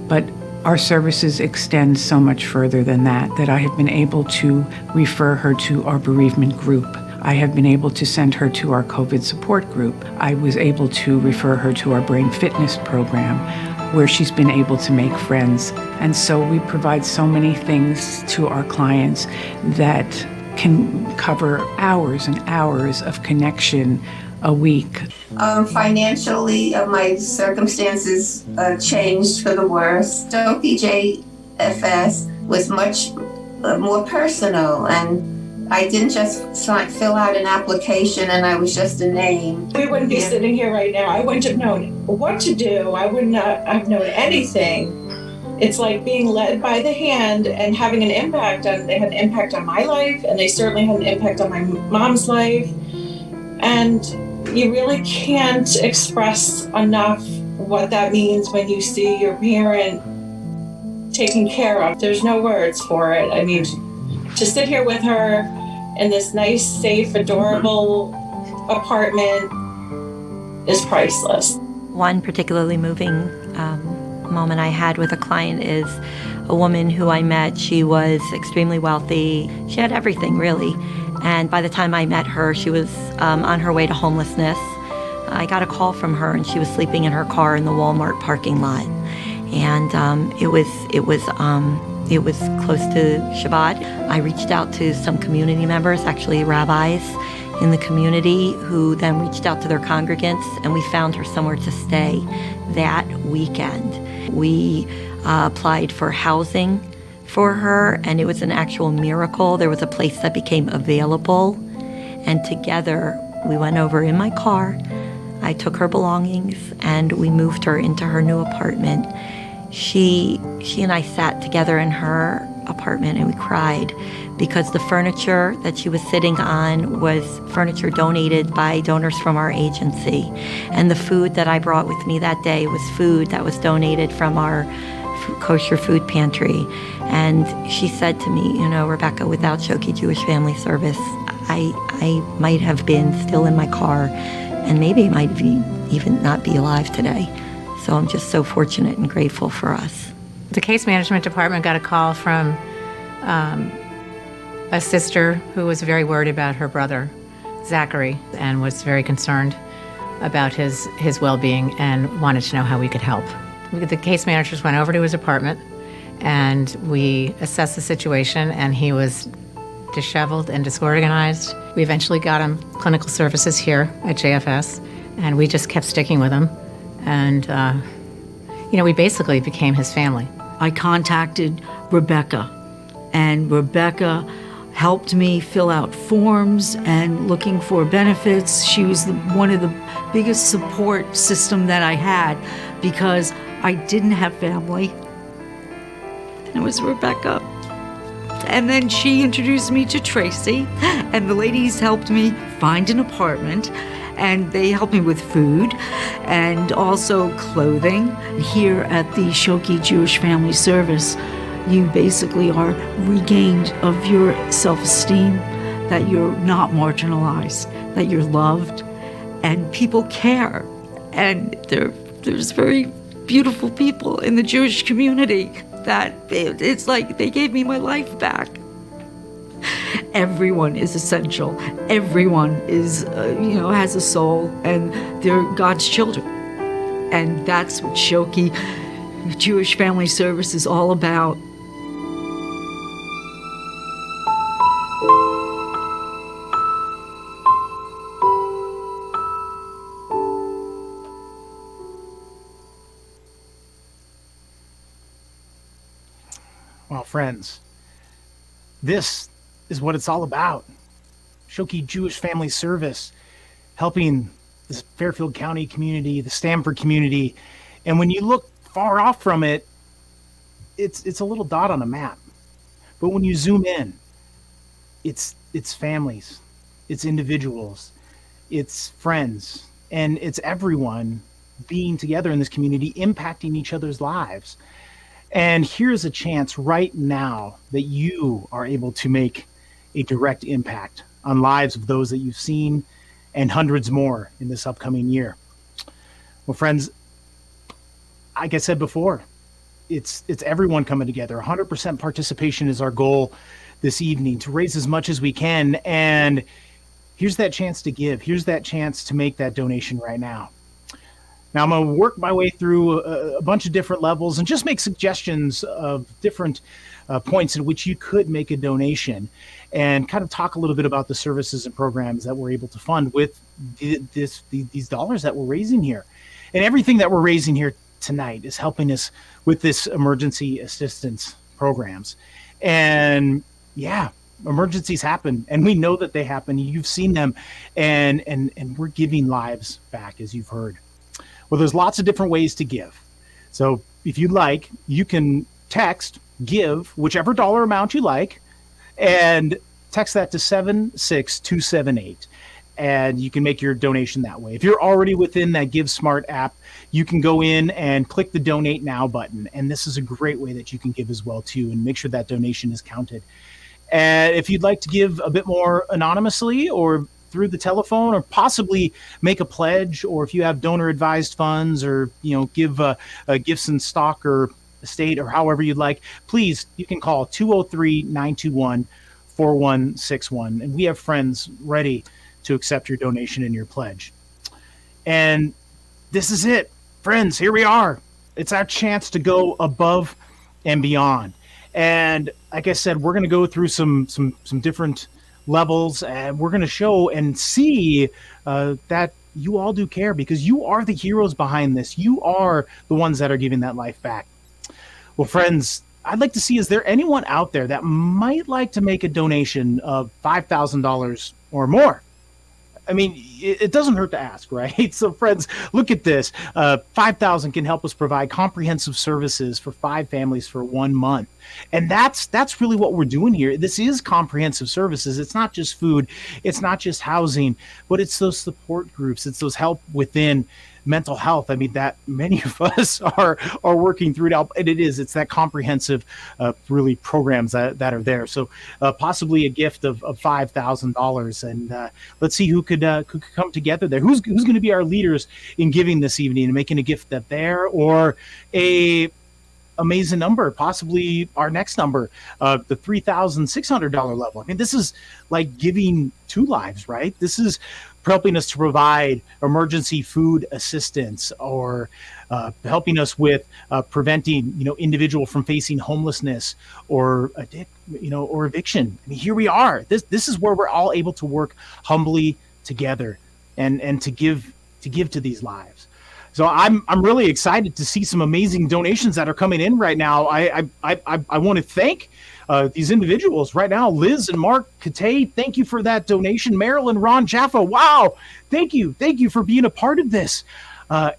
Speaker 3: but our services extend so much further than that I have been able to refer her to our bereavement group. I have been able to send her to our COVID support group. I was able to refer her to our brain fitness program, where she's been able to make friends. And so we provide so many things to our clients that can cover hours and hours of connection a week.
Speaker 13: Financially, my circumstances changed for the worse. Schoke JFS was much more personal, and I didn't just fill out an application and I was just a name.
Speaker 14: We wouldn't be sitting here right now. I wouldn't have known what to do. I would not have known anything. It's like being led by the hand and having an impact they had an impact on my life, and they certainly had an impact on my mom's life. And you really can't express enough what that means when you see your parent taken care of. There's no words for it. I mean, to sit here with her in this nice, safe, adorable apartment is priceless.
Speaker 5: One particularly moving moment I had with a client is a woman who I met. She was extremely wealthy. She had everything, really. And by the time I met her, she was on her way to homelessness. I got a call from her, and she was sleeping in her car in the Walmart parking lot. And it was close to Shabbat. I reached out to some community members, actually rabbis in the community, who then reached out to their congregants, and we found her somewhere to stay that weekend. We applied for housing for her, and it was an actual miracle. There was a place that became available, and together we went over in my car. I took her belongings, and we moved her into her new apartment. She and I sat together in her apartment, and we cried because the furniture that she was sitting on was furniture donated by donors from our agency. And the food that I brought with me that day was food that was donated from our kosher food pantry. And she said to me, you know, Rebecca, without Schoke Jewish Family Service, I might have been still in my car, and maybe might even not be alive today. So I'm just so fortunate and grateful for us.
Speaker 15: The case management department got a call from a sister who was very worried about her brother, Zachary, and was very concerned about his well-being and wanted to know how we could help. The case managers went over to his apartment, and we assessed the situation, and he was disheveled and disorganized. We eventually got him clinical services here at JFS, and we just kept sticking with him. And, we basically became his family.
Speaker 11: I contacted Rebecca, and Rebecca helped me fill out forms and looking for benefits. She was one of the biggest support system that I had because I didn't have family. And it was Rebecca. And then she introduced me to Tracy, and the ladies helped me find an apartment, and they helped me with food and also clothing. Here at the Schoke Jewish Family Service, you basically are regained of your self-esteem, that you're not marginalized, that you're loved, and people care. And there's very beautiful people in the Jewish community that it's like they gave me my life back. Everyone is essential. Everyone is, has a soul, and they're God's children. And that's what Schoke Jewish Family Service is all about.
Speaker 1: Well, friends, this is what it's all about. Schoke Jewish Family Service, helping the Fairfield County community, the Stamford community. And when you look far off from it, it's a little dot on a map. But when you zoom in, it's families, it's individuals, it's friends, and it's everyone being together in this community, impacting each other's lives. And here's a chance right now that you are able to make a direct impact on lives of those that you've seen and hundreds more in this upcoming year. Well, friends, like I said before, it's everyone coming together. 100% participation is our goal this evening, to raise as much as we can. And here's that chance to give. Here's that chance to make that donation right now. Now, I'm going to work my way through a bunch of different levels and just make suggestions of different points at which you could make a donation, and kind of talk a little bit about the services and programs that we're able to fund with these dollars that we're raising here. And everything that we're raising here tonight is helping us with this emergency assistance programs. And yeah, emergencies happen, and we know that they happen. You've seen them, and we're giving lives back, as you've heard. Well, there's lots of different ways to give. So if you'd like, you can text give, whichever dollar amount you like, and text that to 76278. And you can make your donation that way. If you're already within that Give Smart app, you can go in and click the Donate Now button. And this is a great way that you can give as well, too, and make sure that donation is counted. And if you'd like to give a bit more anonymously or through the telephone, or possibly make a pledge, or if you have donor advised funds, or give gifts in stock or estate, or however you'd like, please, you can call 203-921-4161. And we have friends ready to accept your donation and your pledge. And this is it, friends. Here we are. It's our chance to go above and beyond. And like I said, we're going to go through some different levels, and we're going to show and see that you all do care, because you are the heroes behind this. You are the ones that are giving that life back. Well, friends, I'd like to see, is there anyone out there that might like to make a donation of $5,000 or more? I mean, it doesn't hurt to ask, right? So, friends, look at this. $5,000 can help us provide comprehensive services for 5 families for 1 month. And that's really what we're doing here. This is comprehensive services. It's not just food. It's not just housing, but it's those support groups. It's those help within mental health. I mean, that many of us are working through now, and it's that comprehensive really programs that are there. So possibly a gift of $5,000, and let's see who could come together there. Who's going to be our leaders in giving this evening and making a gift that there, or a amazing number, possibly our next number, the $3,600 level. I mean, this is like giving 2 lives, right? This is helping us to provide emergency food assistance, or helping us with preventing individual from facing homelessness or or eviction. I mean, here we are. This is where we're all able to work humbly together and to give to these lives. So I'm really excited to see some amazing donations that are coming in right now. I want to thank these individuals right now. Liz and Mark Kate, thank you for that donation. Marilyn, Ron Jaffa, wow, thank you for being a part of this.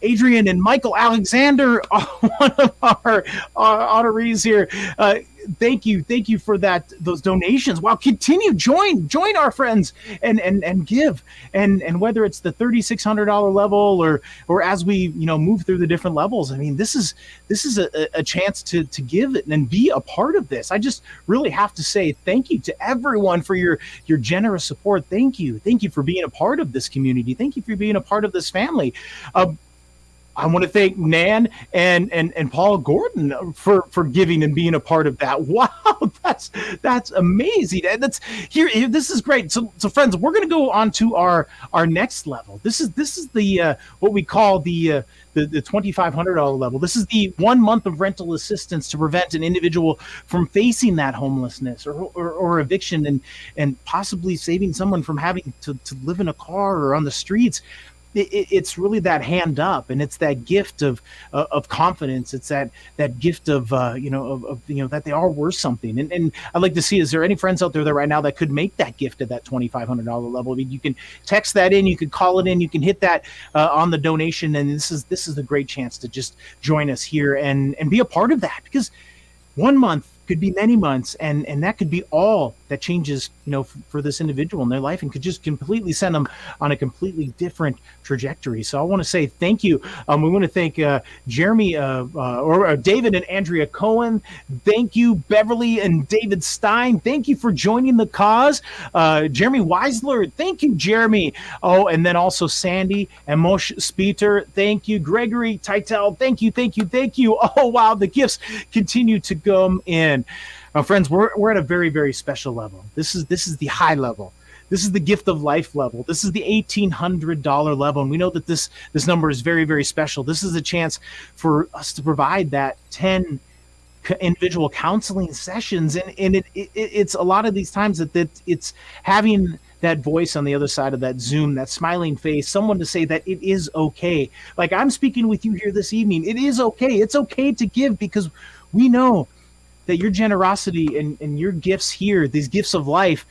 Speaker 1: Adrian and Michael Alexander, one of our honorees here. Thank you for those donations. Wow, continue, join our friends and give. And whether it's the $3,600 level or as we move through the different levels, I mean, this is a chance to give it and be a part of this. I just really have to say thank you to everyone for your generous support. Thank you for being a part of this community. Thank you for being a part of this family. I want to thank Nan and Paul Gordon for giving and being a part of that. Wow, that's amazing. And that's here. This is great. So friends, we're going to go on to our next level. This is the what we call the $2,500 level. This is the 1 month of rental assistance to prevent an individual from facing that homelessness or eviction, and possibly saving someone from having to live in a car or on the streets. It's really that hand up, and it's that gift of confidence. It's that gift of that they are worth something. And I'd like to see, is there any friends out there that right now that could make that gift at that $2,500 level? I mean, you can text that in, you can call it in, you can hit that on the donation, and this is a great chance to just join us here and be a part of that, because 1 month could be many months, and that could be all that changes, for this individual in their life, and could just completely send them on a completely different trajectory. So I want to say thank you. We want to thank Jeremy or David and Andrea Cohen. Thank you, Beverly and David Stein. Thank you for joining the cause. Jeremy Weisler, thank you, Jeremy. Oh, and then also Sandy and Moshe Speter. Thank you, Gregory Titel. Thank you. Oh, wow, the gifts continue to come in. Friends, we're at a very, very special level. This is the high level. This is the gift of life level. This is the $1,800 level. And we know that this number is very, very special. This is a chance for us to provide that 10 individual counseling sessions. And it's a lot of these times that it's having that voice on the other side of that Zoom, that smiling face, someone to say that it is okay. Like I'm speaking with you here this evening. It is okay. It's okay to give, because we know that your generosity and your gifts here, these gifts of life,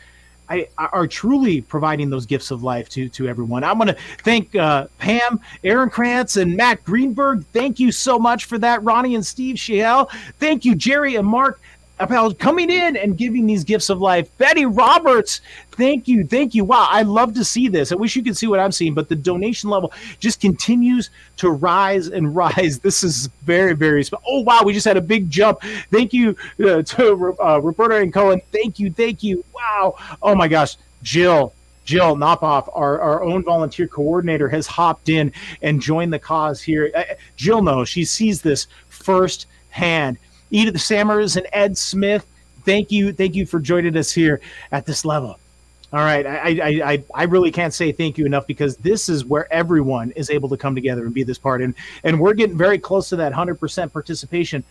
Speaker 1: are truly providing those gifts of life to everyone. I want to thank Pam Ehrenkrantz and Matt Greenberg. Thank you so much for that. Ronnie and Steve Shahel. Thank you, Jerry and Mark, about coming in and giving these gifts of life. Betty Roberts, thank you. Wow, I love to see this. I wish you could see what I'm seeing, but the donation level just continues to rise and rise. This is very, very special. Oh, wow, we just had a big jump. Thank you to Roberta and Cohen. Thank you. Wow. Oh, my gosh. Jill Knophoff, our own volunteer coordinator, has hopped in and joined the cause here. Jill knows. She sees this firsthand. Edith Sammers and Ed Smith, thank you for joining us here at this level. All right, I really can't say thank you enough, because this is where everyone is able to come together and be this part, and we're getting very close to that 100% participation.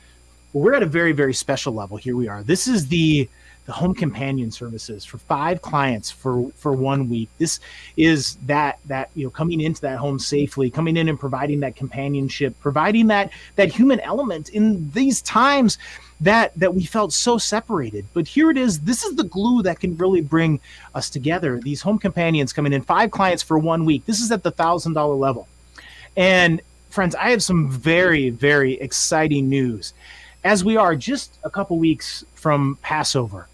Speaker 1: Well, we're at a very, very special level. Here we are. This is the home companion services for 5 clients for 1 week. This is that coming into that home safely, coming in and providing that companionship, providing that human element in these times that we felt so separated. But here it is. This is the glue that can really bring us together. These home companions coming in, 5 clients for 1 week. This is at the $1,000 level. And friends, I have some very, very exciting news. As we are just a couple weeks from Passover,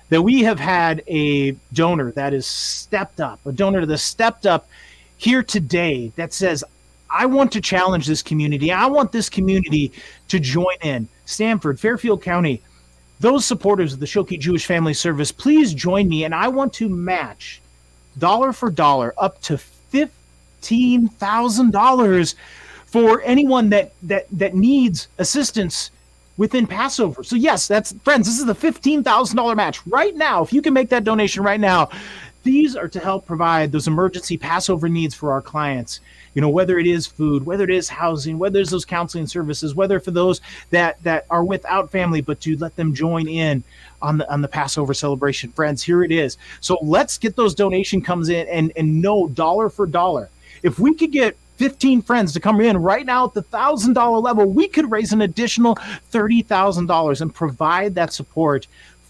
Speaker 1: that we have had a donor that has stepped up, here today that says, I want to challenge this community. I want this community to join in. Stamford, Fairfield County, those supporters of the Schoke Jewish Family Service, please join me, and I want to match dollar for dollar up to $15,000 for anyone that needs assistance within Passover. So yes, friends, this is the $15,000 match right now. If you can make that donation right now, these are to help provide those emergency Passover needs for our clients. Whether it is food, whether it is housing, whether it's those counseling services, whether for those that are without family, but to let them join in on the Passover celebration. Friends, here it is. So let's get those donation comes in and know dollar for dollar. If we could get 15 friends to come in right now at the $1,000 level, we could raise an additional $30,000 and provide that support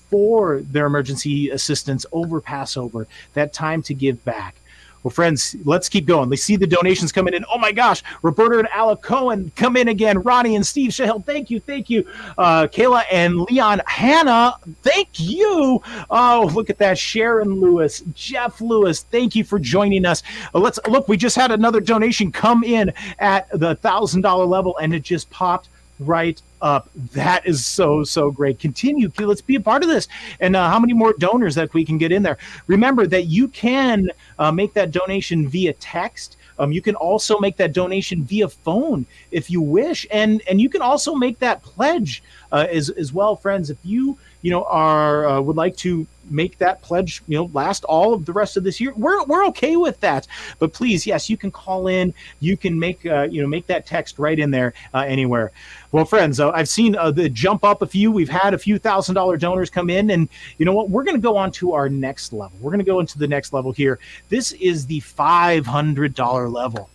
Speaker 1: for their emergency assistance over Passover, that time to give back. Well, friends, let's keep going. Let's see the donations coming in. Oh my gosh, Roberta and Alec Cohen come in again. Ronnie and Steve Shahel, thank you. Kayla and Leon Hannah, thank you. Oh, look at that. Sharon Lewis, Jeff Lewis, thank you for joining us. Let's look, we just had another donation come in at the $1,000 level, and it just popped right up. That is so great. Continue. Let's be a part of this. And how many more donors that we can get in there? Remember that you can make that donation via text. You can also make that donation via phone if you wish, and you can also make that pledge as well, friends. If you are would like to make that pledge last all of the rest of this year, we're okay with that. But please, yes, you can call in, you can make make that text right in there anywhere. Well, friends, I've seen the jump up a few. We've had a few $1,000 donors come in, and you know what? We're going to go on to our next level. We're going to go into the next level here. This is the $500 level.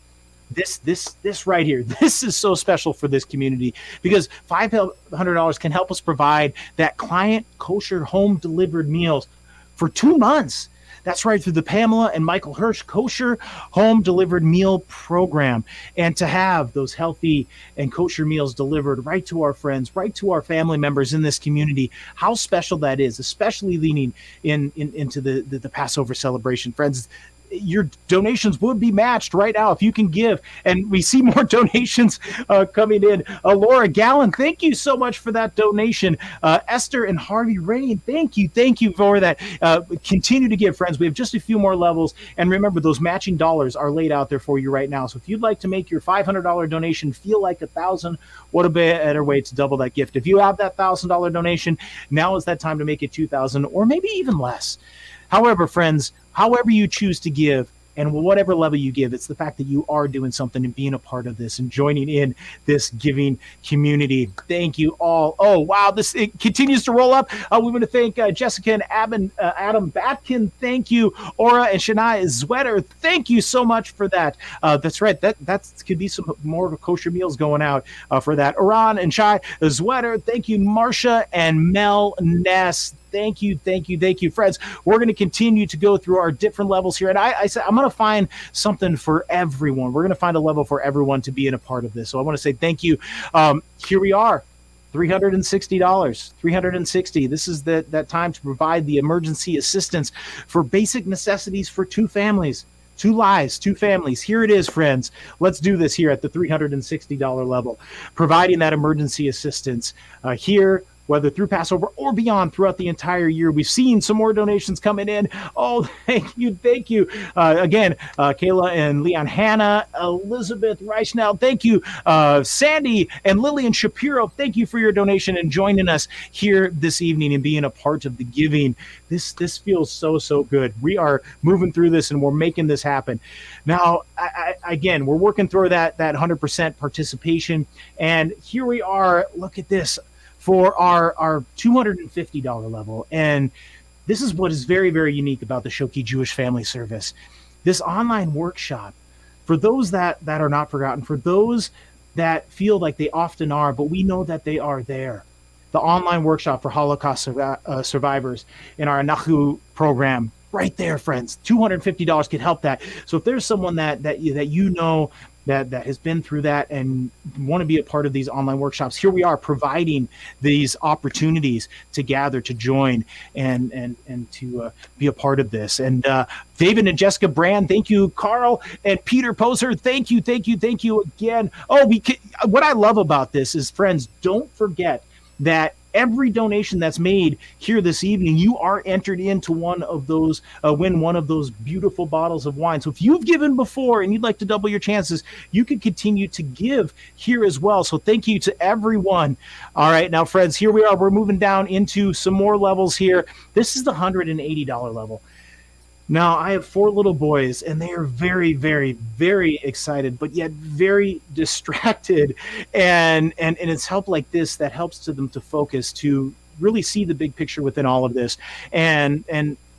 Speaker 1: This right here, this is so special for this community, because $500 can help us provide that client kosher home delivered meals for 2 months. That's right, through the Pamela and Michael Hirsch Kosher Home Delivered Meal Program. And to have those healthy and kosher meals delivered right to our friends, right to our family members in this community, how special that is, especially leaning into the Passover celebration. Friends, your donations would be matched right now if you can give. And we see more donations coming in. Laura Gallen, thank you so much for that donation. Esther and Harvey Rain, thank you for that. Continue to give, friends. We have just a few more levels. And remember, those matching dollars are laid out there for you right now. So if you'd like to make your $500 donation feel like $1,000, what a better way to double that gift. If you have that $1,000 donation, now is that time to make it $2,000 or maybe even less. However, friends, however you choose to give, And whatever level you give, it's the fact that you are doing something and being a part of this and joining in this giving community. Thank you all. Oh, wow. It continues to roll up. We want to thank Jessica and Adam Batkin. Thank you. Aura and Shania Zwetter. Thank you so much for that. That's right. That could be some more kosher meals going out for that. Iran and Shai Zwetter. Thank you. Marcia and Mel Ness. Thank you. Friends, we're going to continue to go through our different levels here. And I said, I'm going to find something for everyone. We're going to find a level for everyone to be in a part of this. So I want to say thank you. Here we are. $360, $360. This is that time to provide the emergency assistance for basic necessities for two families. 2 lives, 2 families. Here it is, friends. Let's do this here at the $360 level. Providing that emergency assistance here, whether through Passover or beyond throughout the entire year. We've seen some more donations coming in. Oh, thank you. Again, Kayla and Leon Hannah, Elizabeth Reichnell, thank you. Sandy and Lillian Shapiro, thank you for your donation and joining us here this evening and being a part of the giving. This feels so good. We are moving through this and we're making this happen. Now, again, we're working through that 100% participation. And here we are. Look at this. For our $250 level. And this is what is very, very unique about the Schoke Jewish Family Service. This online workshop, for those that are not forgotten, for those that feel like they often are, but we know that they are there. The online workshop for Holocaust survivors in our Anahu program, right there, friends. $250 could help that. So if there's someone that you know that has been through that and want to be a part of these online workshops, here we are providing these opportunities to gather, to join, and to be a part of this. And David and Jessica Brand, thank you. Carl and Peter Poser, thank you again. What I love about this is, friends, don't forget that every donation that's made here this evening, you are entered into one of those, win one of those beautiful bottles of wine. So if you've given before and you'd like to double your chances, you can continue to give here as well. So thank you to everyone. All right, now, friends, here we are. We're moving down into some more levels here. This is the $180 level. Now, I have 4 little boys, and they are very, very, very excited, but yet very distracted. And it's help like this that helps to them to focus, to really see the big picture within all of this, and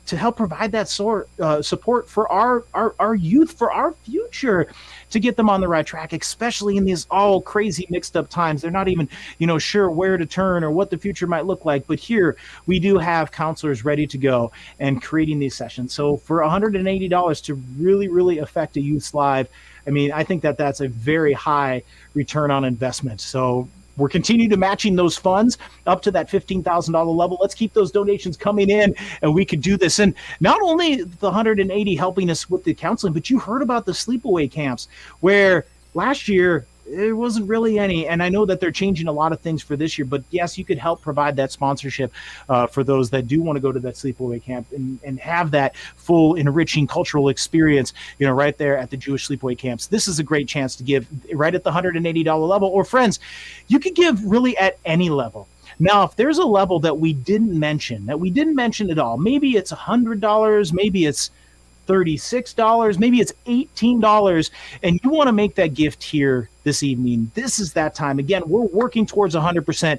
Speaker 1: to help provide that support for our youth, for our future, to get them on the right track, especially in these all crazy mixed up times. They're not even, sure where to turn or what the future might look like. But here we do have counselors ready to go and creating these sessions. So for $180 to really, really affect a youth's life, I think that's a very high return on investment. So we're continuing to matching those funds up to that $15,000 level. Let's keep those donations coming in, and we could do this. And not only the 180 helping us with the counseling, but you heard about the sleepaway camps, where last year there wasn't really any. And I know that they're changing a lot of things for this year, but yes, you could help provide that sponsorship for those that do want to go to that sleepaway camp and have that full enriching cultural experience, right there at the Jewish sleepaway camps. This is a great chance to give right at the $180 level. Or friends, you could give really at any level. Now, if there's a level that we didn't mention at all, maybe it's $100, maybe it's $36, maybe it's $18, and you want to make that gift here this evening, this is that time. Again, we're working towards 100%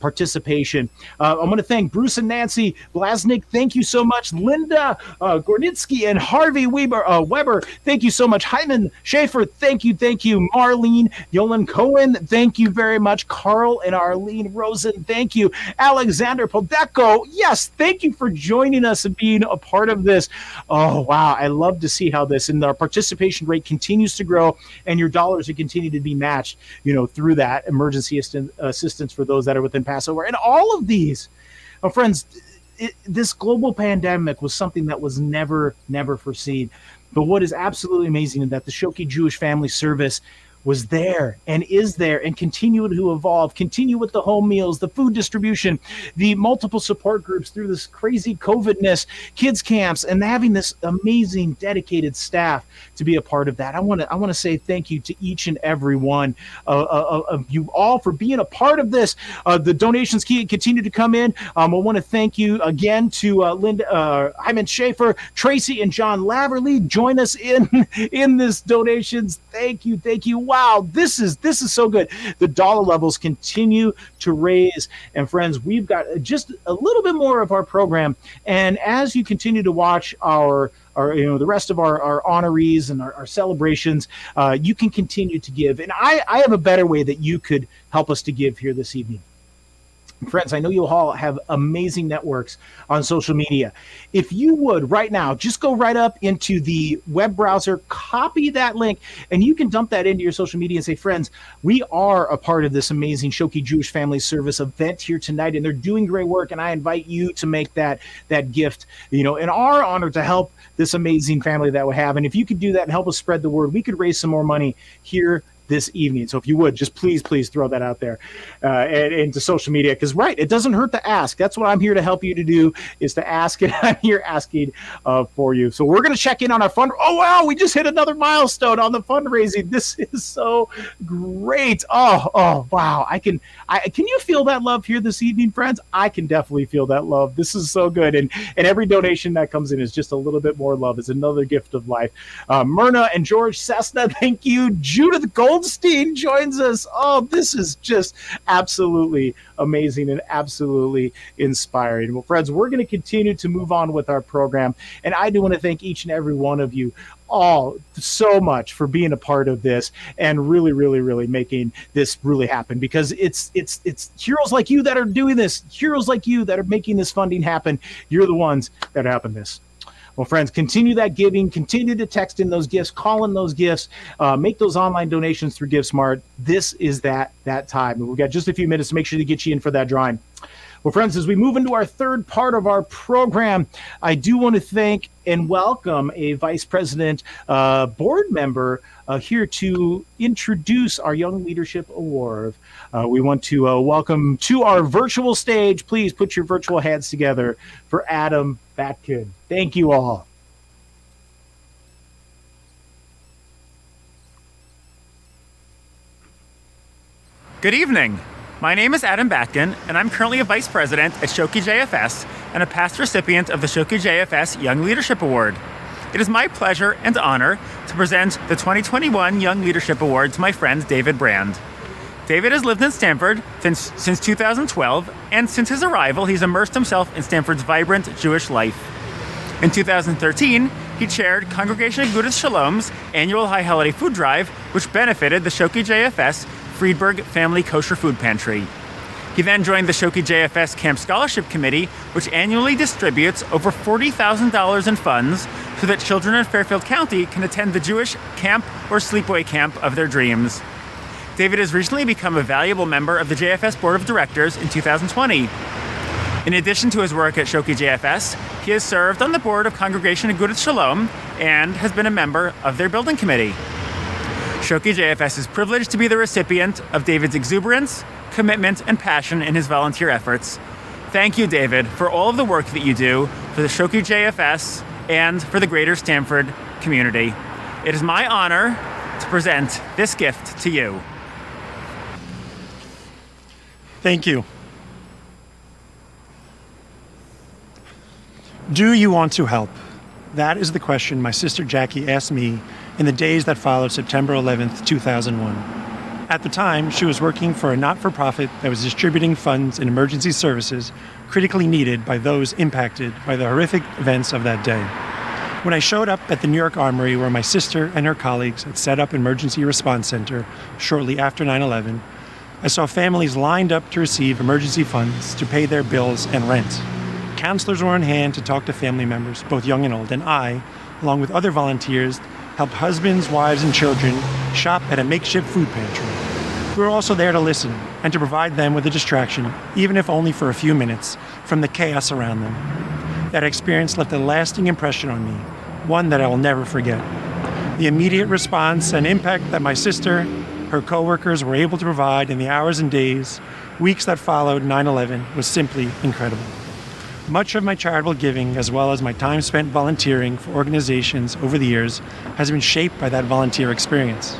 Speaker 1: participation. I'm going to thank Bruce and Nancy Blasnick. Thank you so much. Linda Gornitsky and Harvey Weber. Thank you so much. Hyman Schaefer. Thank you. Marlene Yolan Cohen. Thank you very much. Carl and Arlene Rosen. Thank you. Alexander Podeko. Yes, thank you for joining us and being a part of this. Oh, wow. I love to see how this and our participation rate continues to grow, and your dollars are continuing to be matched, through that emergency assistance for those that are within Passover. And all of these, friends, this global pandemic was something that was never foreseen. But what is absolutely amazing is that the Schoke Jewish Family Service, was there and is there and continue to evolve, continue with the home meals, the food distribution, the multiple support groups through this crazy COVIDness, kids camps, and having this amazing dedicated staff to be a part of that. I want to say thank you to each and every one of you all for being a part of this. The donations continue to come in. I want to thank you again to Linda, Hyman Schaefer, Tracy, and John Laverly. Join us in this donations. Thank you. Wow, this is so good. The dollar levels continue to raise, and friends, we've got just a little bit more of our program. And as you continue to watch our the rest of our honorees and our celebrations, you can continue to give. And I have a better way that you could help us to give here this evening. Friends, I know you all have amazing networks on social media. If you would right now, just go right up into the web browser, copy that link, and you can dump that into your social media and say, friends, we are a part of this amazing Schoke Jewish Family Service event here tonight, and they're doing great work, and I invite you to make that gift, in our honor to help this amazing family that we have. And if you could do that and help us spread the word, we could raise some more money here this evening. So if you would, just please throw that out there and into social media, because it doesn't hurt to ask. That's what I'm here to help you to do, is to ask, and I'm here asking for you. So we're going to check in on our fund. Oh wow, we just hit another milestone on the fundraising. This is so great. Oh wow, can you feel that love here this evening, friends? I can definitely feel that love. This is so good, and every donation that comes in is just a little bit more love. It's another gift of life. Myrna and George Cessna, thank you. Judith Goldstein joins us. Oh, this is just absolutely amazing and absolutely inspiring. Well, friends, we're going to continue to move on with our program, and I do want to thank each and every one of you all so much for being a part of this and really making this really happen, because it's heroes like you that are doing this, heroes like you that are making this funding happen. You're the ones that are helping this. Well, friends, continue that giving, continue to text in those gifts, call in those gifts, make those online donations through GiveSmart. This is that time. And we've got just a few minutes to make sure to get you in for that drawing. Well, friends, as we move into our third part of our program, I do want to thank and welcome a vice president board member here to introduce our Young Leadership Award. We want to welcome to our virtual stage. Please put your virtual hands together for Adam Batkin. Thank you all.
Speaker 16: Good evening. My name is Adam Batkin, and I'm currently a vice president at Schoke JFS and a past recipient of the Schoke JFS Young Leadership Award. It is my pleasure and honor to present the 2021 Young Leadership Award to my friend David Brand. David has lived in Stamford since 2012, and since his arrival, he's immersed himself in Stamford's vibrant Jewish life. In 2013, he chaired Congregation Agudas Shalom's annual High Holiday Food Drive, which benefited the Schoke JFS Friedberg Family Kosher Food Pantry. He then joined the Schoke JFS Camp Scholarship Committee, which annually distributes over $40,000 in funds so that children in Fairfield County can attend the Jewish camp or sleepaway camp of their dreams. David has recently become a valuable member of the JFS Board of Directors in 2020. In addition to his work at Schoke JFS, he has served on the board of Congregation Agudas Shalom and has been a member of their building committee. Schoke JFS is privileged to be the recipient of David's exuberance, commitment, and passion in his volunteer efforts. Thank you, David, for all of the work that you do for the Schoke JFS and for the greater Stamford community. It is my honor to present this gift to you.
Speaker 17: Thank you. Do you want to help? That is the question my sister Jackie asked me in the days that followed September 11th, 2001. At the time, she was working for a not-for-profit that was distributing funds and emergency services critically needed by those impacted by the horrific events of that day. When I showed up at the New York Armory where my sister and her colleagues had set up Emergency Response Center shortly after 9/11, I saw families lined up to receive emergency funds to pay their bills and rent. Counselors were on hand to talk to family members, both young and old, and I, along with other volunteers, helped husbands, wives, and children shop at a makeshift food pantry. We were also there to listen and to provide them with a distraction, even if only for a few minutes, from the chaos around them. That experience left a lasting impression on me, one that I will never forget. The immediate response and impact that my sister her coworkers were able to provide in the hours and days, weeks that followed 9/11 was simply incredible. Much of my charitable giving, as well as my time spent volunteering for organizations over the years, has been shaped by that volunteer experience.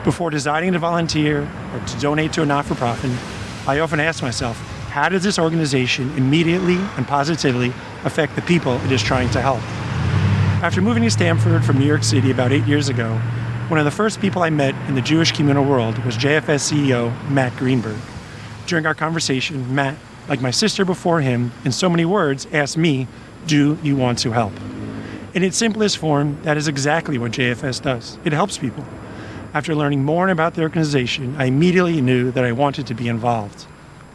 Speaker 17: Before deciding to volunteer or to donate to a not-for-profit, I often ask myself, how does this organization immediately and positively affect the people it is trying to help? After moving to Stamford from New York City about 8 years ago, one of the first people I met in the Jewish communal world was JFS CEO Matt Greenberg. During our conversation, Matt, like my sister before him, in so many words, asked me, "Do you want to help?" In its simplest form, that is exactly what JFS does. It helps people. After learning more about the organization, I immediately knew that I wanted to be involved.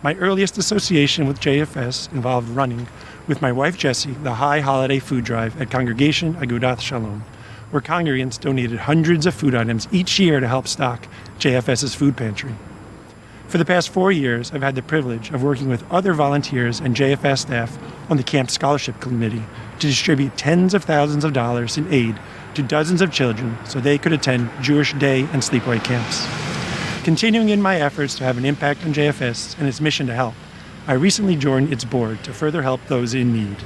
Speaker 17: My earliest association with JFS involved running, with my wife Jessie, the high holiday food drive at Congregation Agudath Shalom, where congregants donated hundreds of food items each year to help stock JFS's food pantry. For the past 4 years, I've had the privilege of working with other volunteers and JFS staff on the Camp Scholarship Committee to distribute tens of thousands of dollars in aid to dozens of children so they could attend Jewish day and sleepaway camps. Continuing in my efforts to have an impact on JFS and its mission to help, I recently joined its board to further help those in need.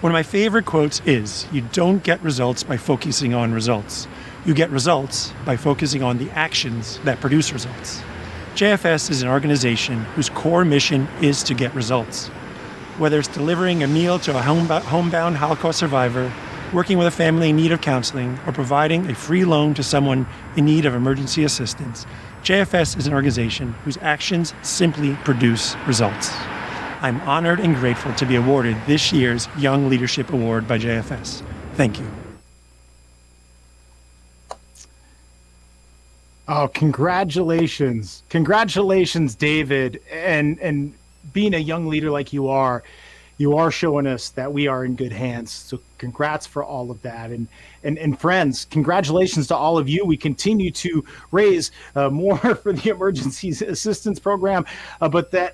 Speaker 17: One of my favorite quotes is, "You don't get results by focusing on results. You get results by focusing on the actions that produce results." JFS is an organization whose core mission is to get results. Whether it's delivering a meal to a homebound Holocaust survivor, working with a family in need of counseling, or providing a free loan to someone in need of emergency assistance, JFS is an organization whose actions simply produce results. I'm honored and grateful to be awarded this year's Young Leadership Award by JFS. Thank you.
Speaker 1: Oh, congratulations. Congratulations, David. And being a young leader like you are showing us that we are in good hands. So congrats for all of that. And friends, congratulations to all of you. We continue to raise more for the emergency assistance program, but that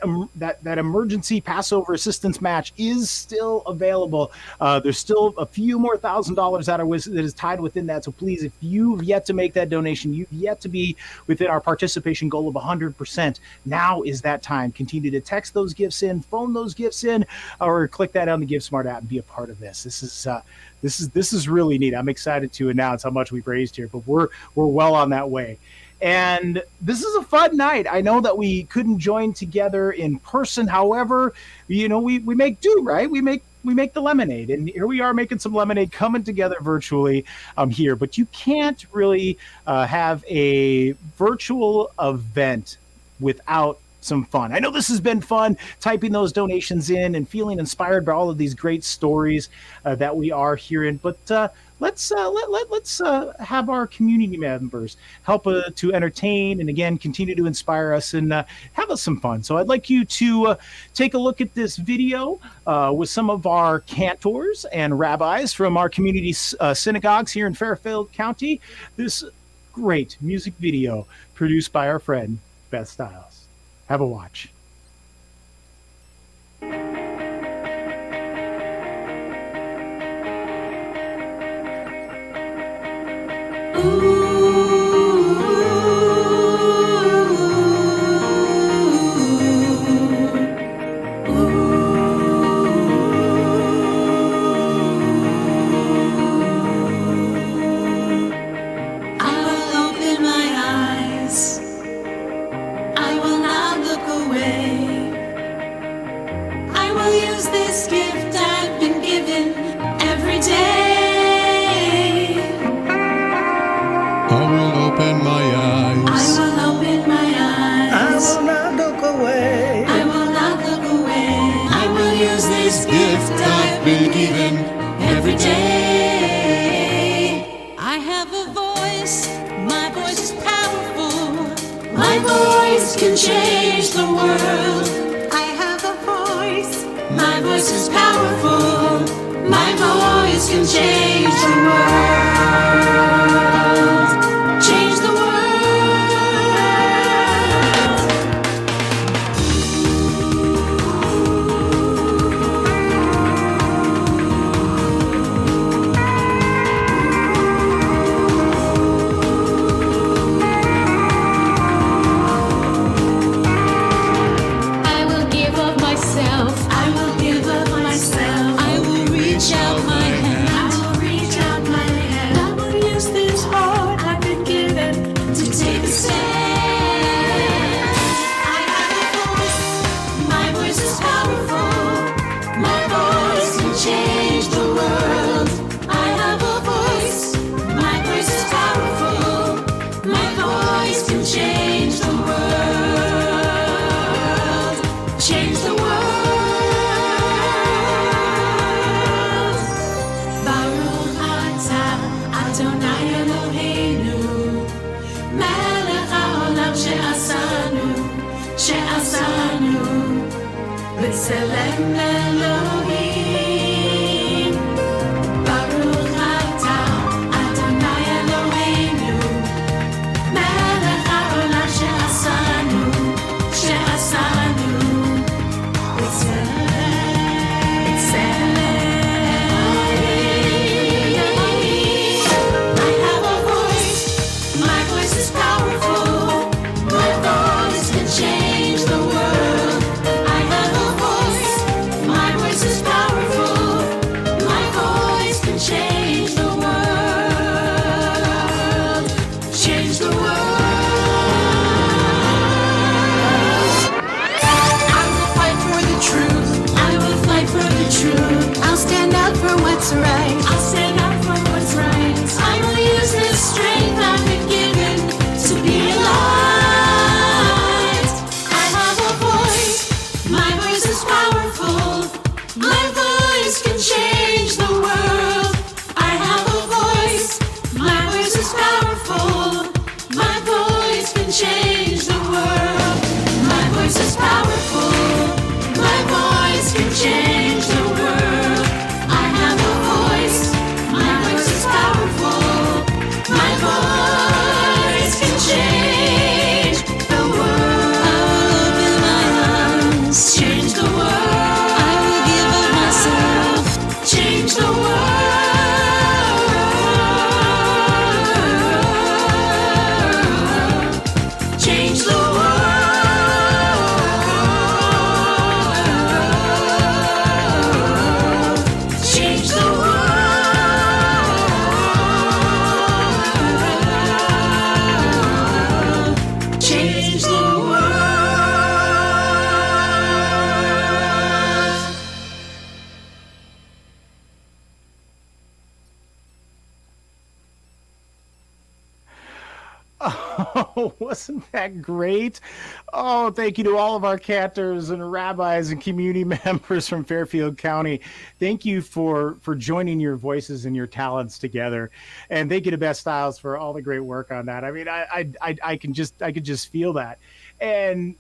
Speaker 1: emergency Passover assistance match is still available. There's still a few more $1,000 that is tied within that. So please, if you've yet to make that donation, you've yet to be within our participation goal of 100%, now is that time. Continue to text those gifts in, phone those gifts in, or click that on the GiveSmart app and be a part of this. This is really neat. I'm excited to announce how much we've raised here, but we're well on that way. And this is a fun night. I know that we couldn't join together in person. However, we make do, right? We make the lemonade, and here we are making some lemonade, coming together virtually here. But you can't really have a virtual event without some fun. I know this has been fun, typing those donations in and feeling inspired by all of these great stories that we are hearing. But let's have our community members help to entertain and again continue to inspire us and have us some fun. So I'd like you to take a look at this video with some of our cantors and rabbis from our community synagogues here in Fairfield County. This great music video produced by our friend Beth Stiles. Have a watch.
Speaker 18: B'Tselem Elohim, Baruch Atah Adonai Eloheinu, Melech haolam she'asanu B'Tselem Elohim. I have a voice, my voice is powerful, my voice can change the world. I have a voice, my voice is powerful, my voice can change the world. Change the world. I will fight for the truth. I will fight for the truth. I'll stand up for what's right. I'll stand up for what's right. I will use this strength I've been given to be alive. I have a voice. My voice is powerful. My voice can change the world. I have a voice. My voice is powerful. My voice can change the world. My voice is powerful. My voice can change the world. I have a voice. My voice is powerful. My voice can change the world. I will open my arms. Change the world. I will give of myself. Change the world. Change the world. Change the world. Change the world.
Speaker 1: Oh, wasn't that great? Oh, thank you to all of our cantors and rabbis and community members from Fairfield County. Thank you for joining your voices and your talents together. And thank you to Best Styles for all the great work on that. I mean, I could just feel that. And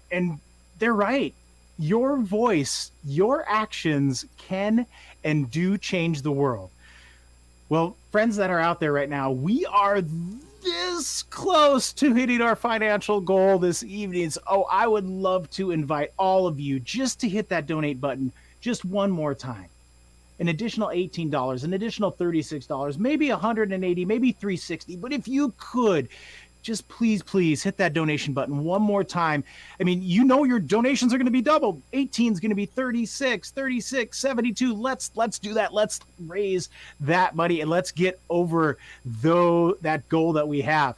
Speaker 1: they're right. Your voice, your actions can and do change the world. Well, friends that are out there right now, we are this close to hitting our financial goal this evening. So, I would love to invite all of you just to hit that donate button just one more time. An additional $18, an additional $36, maybe $180, maybe $360. But if you could, just please hit that donation button one more time. I mean, you know your donations are going to be doubled. 18 is going to be 36, 72. Let's do that. Let's raise that money and let's get over that goal that we have.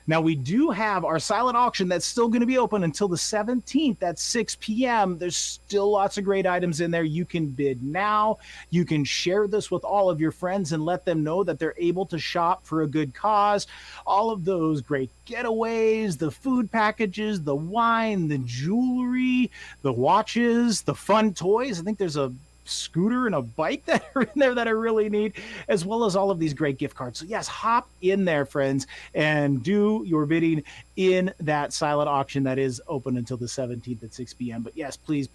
Speaker 1: Now, we do have our silent auction that's still going to be open until the 17th at 6 p.m. There's still lots of great items in there. You can bid now. You can share this with all of your friends and let them know that they're able to shop for a good cause. All of those great getaways, the food packages, the wine, the jewelry, the watches, the fun toys. I think there's a scooter and a bike that are in there that I really need, as well as all of these great gift cards. So yes, hop in there, friends, and do your bidding in that silent auction that is open until the 17th at 6 p.m. But yes, please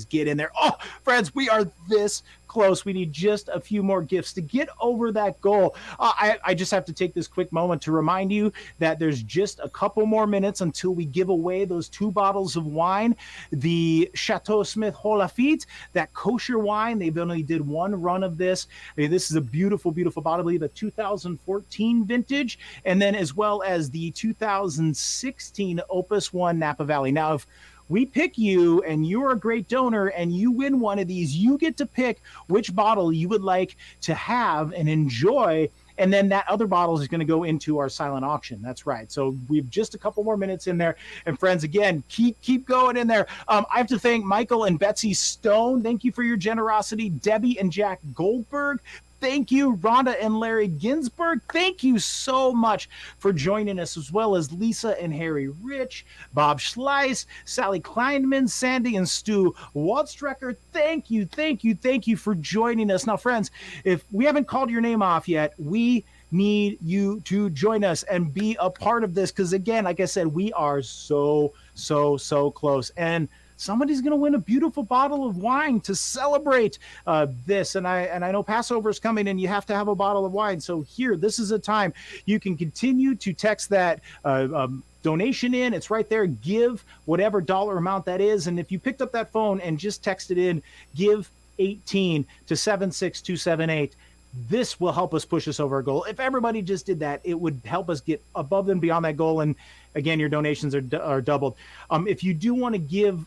Speaker 1: get in there. Oh, friends, we are this close. We need just a few more gifts to get over that goal. I just have to take this quick moment to remind you that there's just a couple more minutes until we give away those 2 bottles of wine, the Chateau Smith Holafite, that kosher wine. They've only did one run of this. I mean, this is a beautiful bottle. I believe a 2014 vintage, and then as well as the 2016 Opus One Napa Valley. Now, if we pick you and you're a great donor and you win one of these, you get to pick which bottle you would like to have and enjoy. And then that other bottle is going to go into our silent auction. That's right. So we've just a couple more minutes in there. And friends, again, keep going in there. I have to thank Michael and Betsy Stone. Thank you for your generosity. Debbie and Jack Goldberg. Thank you, Rhonda and Larry Ginsburg. Thank you so much for joining us, as well as Lisa and Harry Rich, Bob Schleiss, Sally Kleinman, Sandy and Stu Waldstrecker. Thank you for joining us. Now, friends, if we haven't called your name off yet, we need you to join us and be a part of this, because again, like I said, we are so close. And somebody's going to win a beautiful bottle of wine to celebrate this. And I know Passover is coming and you have to have a bottle of wine. So here, this is a time you can continue to text that donation in. It's right there. Give whatever dollar amount that is. And if you picked up that phone and just texted in, give 18 to 76278, this will help us push us over our goal. If everybody just did that, it would help us get above and beyond that goal. And again, your donations are doubled. If you do want to give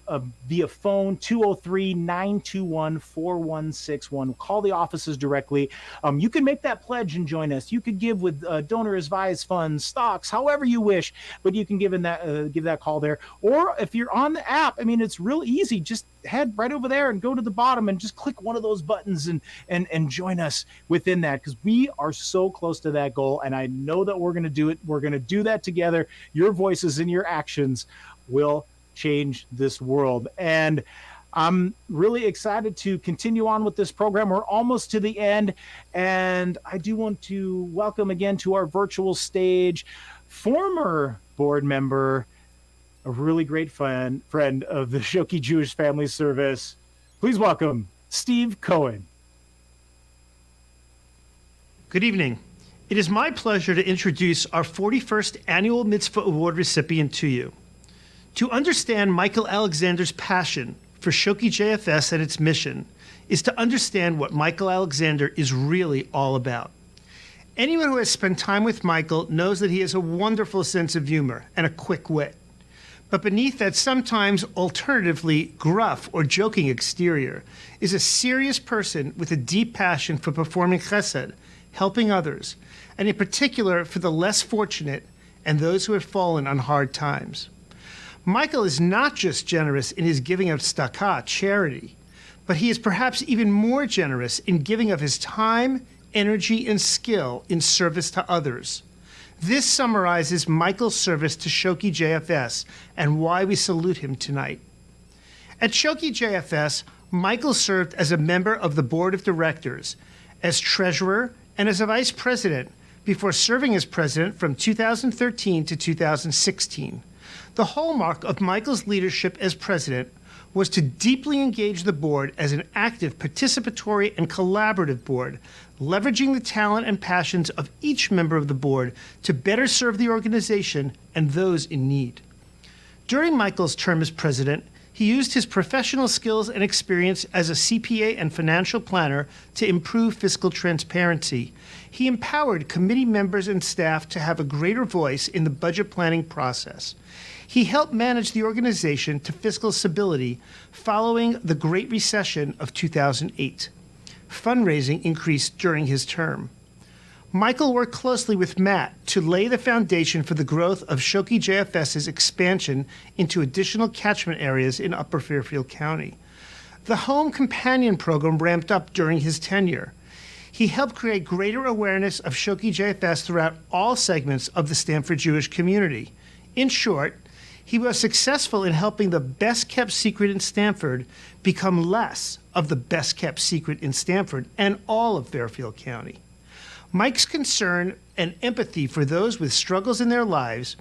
Speaker 1: via phone, 203-921-4161, call the offices directly. You can make that pledge and join us. You could give with donor advised funds, stocks, however you wish, but you can give that call there. Or if you're on the app, I mean, it's real easy. Just head right over there and go to the bottom and just click one of those buttons and join us within that, because we are so close to that goal. And I know that we're going to do it. We're going to do that together. Your voices and your actions will change this world. And I'm really excited to continue on with this program. We're almost to the end. And I do want to welcome again to our virtual stage, former board member, a really great friend of the Schoke Jewish Family Service. Please welcome Steve Cohen.
Speaker 19: Good evening. It is my pleasure to introduce our 41st Annual Mitzvah Award recipient to you. To understand Michael Alexander's passion for Schoke JFS and its mission is to understand what Michael Alexander is really all about. Anyone who has spent time with Michael knows that he has a wonderful sense of humor and a quick wit. But beneath that sometimes alternatively gruff or joking exterior is a serious person with a deep passion for performing chesed, helping others, and in particular for the less fortunate and those who have fallen on hard times. Michael is not just generous in his giving of tzedakah, charity, but he is perhaps even more generous in giving of his time, energy, and skill in service to others. This summarizes Michael's service to Schoke JFS and why we salute him tonight. At Schoke JFS, Michael served as a member of the board of directors, as treasurer, and as a vice president before serving as president from 2013 to 2016. The hallmark of Michael's leadership as president was to deeply engage the board as an active, participatory, and collaborative board, leveraging the talent and passions of each member of the board to better serve the organization and those in need. During Michael's term as president, he used his professional skills and experience as a CPA and financial planner to improve fiscal transparency. He empowered committee members and staff to have a greater voice in the budget planning process. He helped manage the organization to fiscal stability following the Great Recession of 2008. Fundraising increased during his term. Michael worked closely with Matt to lay the foundation for the growth of Schoke JFS's expansion into additional catchment areas in Upper Fairfield County. The Home Companion program ramped up during his tenure. He helped create greater awareness of Schoke JFS throughout all segments of the Stamford Jewish community. In short, he was successful in helping the best-kept secret in Stamford become less of the best-kept secret in Stamford and all of Fairfield County. Mike's concern and empathy for those with struggles in their lives,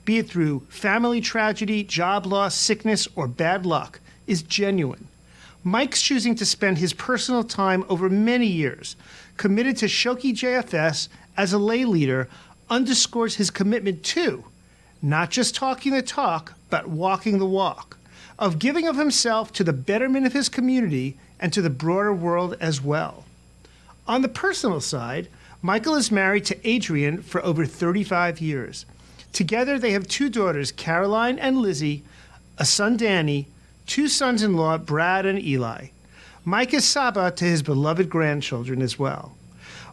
Speaker 19: be it through family tragedy, job loss, sickness, or bad luck, is genuine. Mike's choosing to spend his personal time over many years committed to Schoke JFS as a lay leader underscores his commitment to not just talking the talk, but walking the walk, of giving of himself to the betterment of his community and to the broader world as well. On the personal side, Michael is married to Adrian for over 35 years. Together, they have two daughters, Caroline and Lizzie, a son, Danny, two sons-in-law, Brad and Eli. Mike is Saba to his beloved grandchildren as well.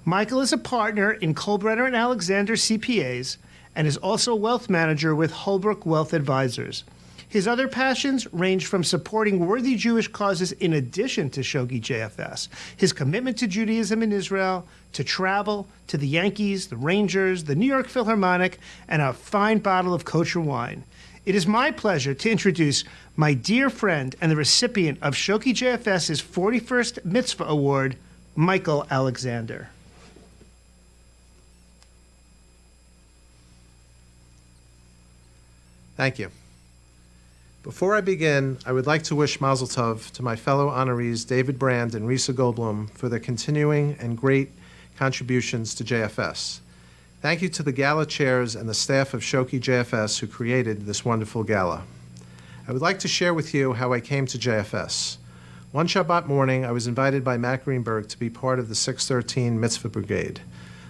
Speaker 19: Michael is a partner in Kohlbrenner and Alexander CPAs and is also a wealth manager with Holbrook Wealth Advisors. His other passions range from supporting worthy Jewish causes in addition to Schoke JFS, his commitment to Judaism in Israel, to travel, to the Yankees, the Rangers, the New York Philharmonic, and a fine bottle of kosher wine. It is my pleasure to introduce my dear friend and the recipient of Schoke JFS's 41st Mitzvah Award, Michael Alexander.
Speaker 20: Thank you. Before I begin, I would like to wish Mazel Tov to my fellow honorees David Brand and Risa Goldblum for their continuing and great contributions to JFS. Thank you to the gala chairs and the staff of Schoke JFS who created this wonderful gala. I would like to share with you how I came to JFS. One Shabbat morning, I was invited by Matt Greenberg to be part of the 613 Mitzvah Brigade.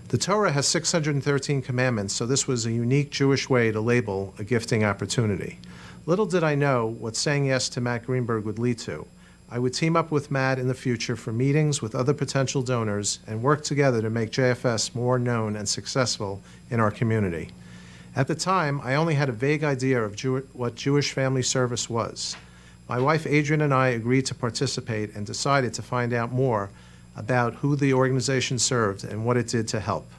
Speaker 20: The Torah has 613 commandments, so this was a unique Jewish way to label a gifting opportunity. Little did I know what saying yes to Matt Greenberg would lead to. I would team up with Matt in the future for meetings with other potential donors and work together to make JFS more known and successful in our community. At the time, I only had a vague idea of what Jewish Family Service was. My wife Adrian and I agreed to participate and decided to find out more about who the organization served and what it did to help.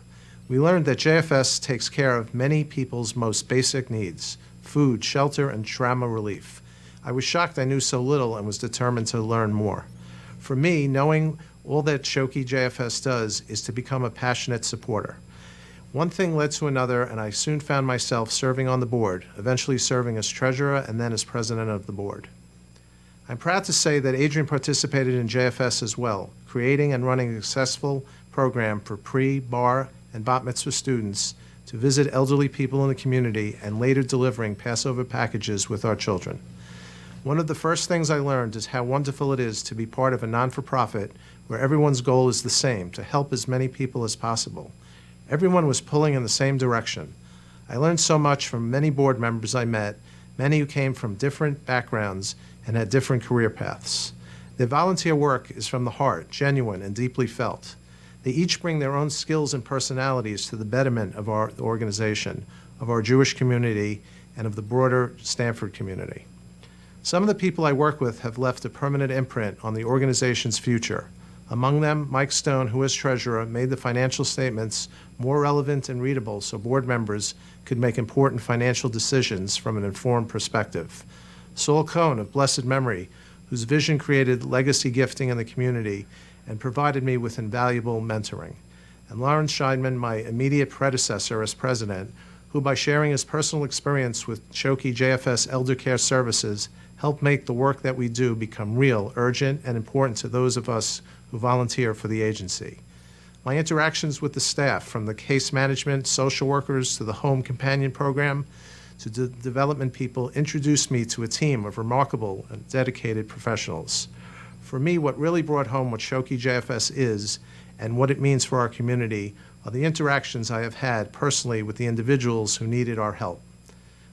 Speaker 20: We learned that JFS takes care of many people's most basic needs: food, shelter, and trauma relief. I was shocked I knew so little and was determined to learn more. For me, knowing all that Schoke JFS does is to become a passionate supporter. One thing led to another, and I soon found myself serving on the board, eventually serving as treasurer and then as president of the board. I'm proud to say that Adrian participated in JFS as well, creating and running a successful program for pre, bar, and bat mitzvah students to visit elderly people in the community and later delivering Passover packages with our children. One of the first things I learned is how wonderful it is to be part of a non-for-profit where everyone's goal is the same, to help as many people as possible. Everyone was pulling in the same direction. I learned so much from many board members I met, many who came from different backgrounds and had different career paths. Their volunteer work is from the heart, genuine and deeply felt. They each bring their own skills and personalities to the betterment of our organization, of our Jewish community, and of the broader Stanford community. Some of the people I work with have left a permanent imprint on the organization's future. Among them, Mike Stone, who as treasurer, made the financial statements more relevant and readable so board members could make important financial decisions from an informed perspective. Saul Cohn, of blessed memory, whose vision created legacy gifting in the community and provided me with invaluable mentoring. And Lawrence Scheidman, my immediate predecessor as president, who by sharing his personal experience with Schoke JFS Elder Care Services helped make the work that we do become real, urgent, and important to those of us who volunteer for the agency. My interactions with the staff, from the case management, social workers, to the home companion program, to the development people, introduced me to a team of remarkable and dedicated professionals. For me, what really brought home what Schoke JFS is and what it means for our community are the interactions I have had personally with the individuals who needed our help.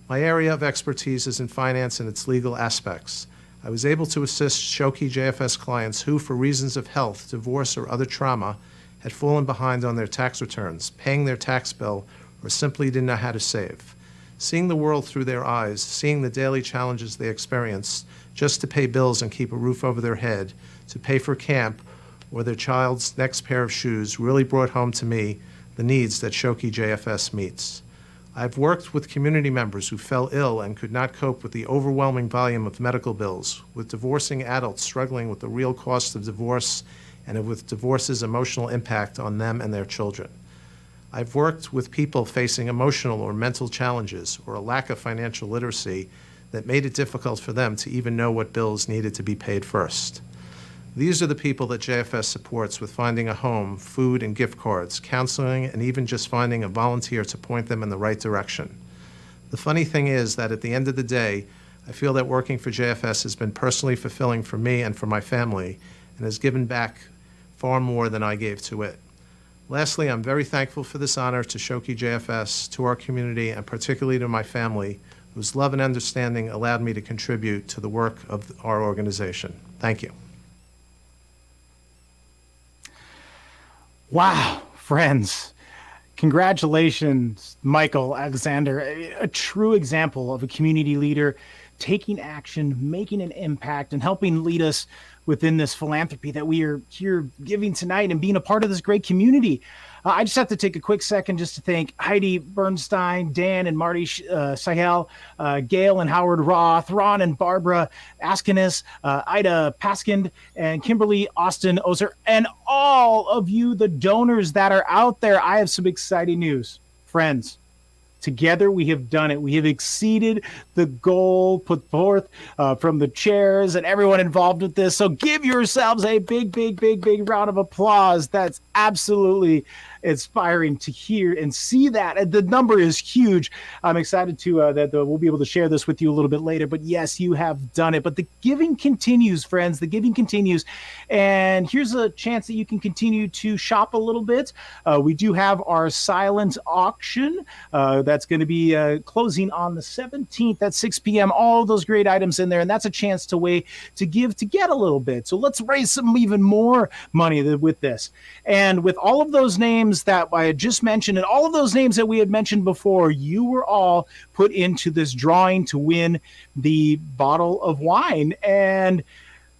Speaker 20: My area of expertise is in finance and its legal aspects. I was able to assist Schoke JFS clients who, for reasons of health, divorce, or other trauma, had fallen behind on their tax returns, paying their tax bill, or simply didn't know how to save. Seeing the world through their eyes, seeing the daily challenges they experience just to pay bills and keep a roof over their head, to pay for camp or their child's next pair of shoes really brought home to me the needs that Schoke JFS meets. I've worked with community members who fell ill and could not cope with the overwhelming volume of medical bills, with divorcing adults struggling with the real cost of divorce and with divorce's emotional impact on them and their children. I've worked with people facing emotional or mental challenges or a lack of financial literacy that made it difficult for them to even know what bills needed to be paid first. These are the people that JFS supports with finding a home, food and gift cards, counseling, and even just finding a volunteer to point them in the right direction. The funny thing is that at the end of the day, I feel that working for JFS has been personally fulfilling for me and for my family and has given back far more than I gave to it. Lastly, I'm very thankful for this honor to Schoke JFS, to our community, and particularly to my family, whose love and understanding allowed me to contribute to the work of our organization. Thank you.
Speaker 1: Wow, friends. Congratulations, Michael Alexander, a true example of a community leader taking action, making an impact, and helping lead us within this philanthropy that we are here giving tonight and being a part of this great community. I just have to take a quick second just to thank Heidi Bernstein, Dan and Marty Sahel, Gail and Howard Roth, Ron and Barbara Askinis, Ida Paskind, and Kimberly Austin Ozer, and all of you, the donors that are out there. I have some exciting news. Friends, Together, we have done it. We have exceeded the goal put forth from the chairs and everyone involved with this. So give yourselves a big, big, big, big round of applause. That's absolutely inspiring to hear and see that. And the number is huge. I'm excited to that we'll be able to share this with you a little bit later. But yes, you have done it. But the giving continues, friends. The giving continues. And here's a chance that you can continue to shop a little bit. We do have our silent auction that's going to be closing on the 17th at 6 p.m. All those great items in there. And that's a chance to give to get a little bit. So let's raise some even more money with this. And with all of those names that I had just mentioned and all of those names that we had mentioned before, you were all put into this drawing to win the bottle of wine. And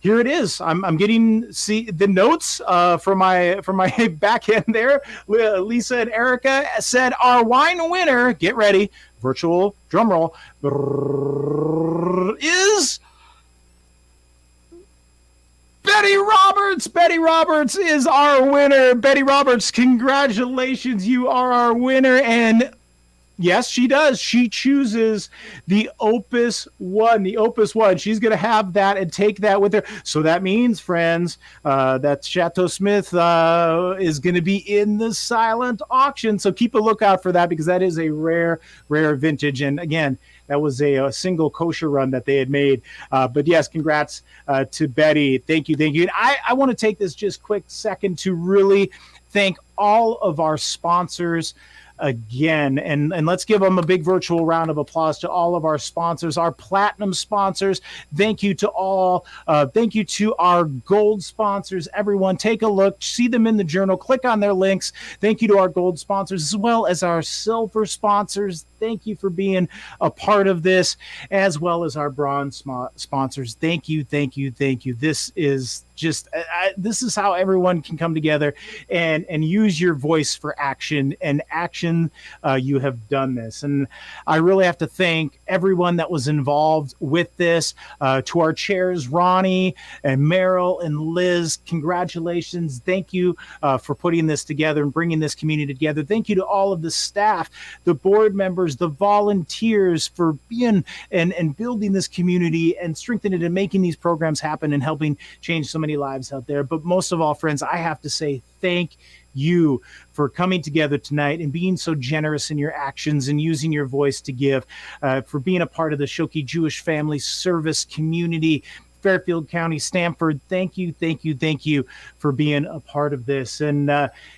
Speaker 1: here it is. I'm getting the notes from my back end there. Lisa and Erica said our wine winner, get ready, virtual drum roll, is Betty Roberts. Betty Roberts is our winner. Betty Roberts, congratulations. You are our winner. And yes, she does. She chooses the Opus One. The Opus One. She's going to have that and take that with her. So that means, friends, that Chateau Smith is going to be in the silent auction. So keep a lookout for that because that is a rare, rare vintage. And again, that was a single kosher run that they had made. But yes, congrats to Betty. Thank you. Thank you. And I want to take this just quick second to really thank all of our sponsors again, and let's give them a big virtual round of applause to all of our sponsors, our platinum sponsors. Thank you to all. Thank you to our gold sponsors. Everyone, take a look, see them in the journal, click on their links. Thank you to our gold sponsors as well as our silver sponsors. Thank you for being a part of this, as well as our bronze sponsors. Thank you, thank you, thank you. This is just this is how everyone can come together and use your voice for action. And action, you have done this. And I really have to thank everyone that was involved with this. To our chairs, Ronnie and Meryl and Liz, congratulations. Thank you for putting this together and bringing this community together. Thank you to all of the staff, the board members, the volunteers for being and building this community and strengthening it and making these programs happen and helping change so many lives out there. But most of all, friends, I have to say thank you for coming together tonight and being so generous in your actions and using your voice to give, for being a part of the Schoke Jewish Family Service community, Fairfield County, Stamford. Thank you, thank you, thank you for being a part of this. And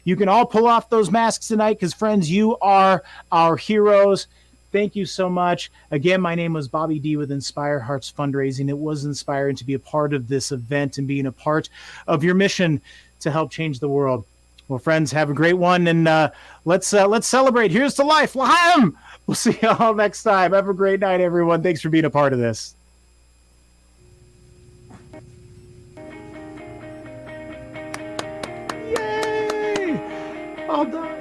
Speaker 1: you can all pull off those masks tonight because, friends, you are our heroes. Thank you so much. Again, my name was Bobby D with Inspire Hearts Fundraising. It was inspiring to be a part of this event and being a part of your mission to help change the world. Well, friends, have a great one, and let's celebrate. Here's to life. L'chaim! We'll see you all next time. Have a great night, everyone. Thanks for being a part of this. Yay! All done.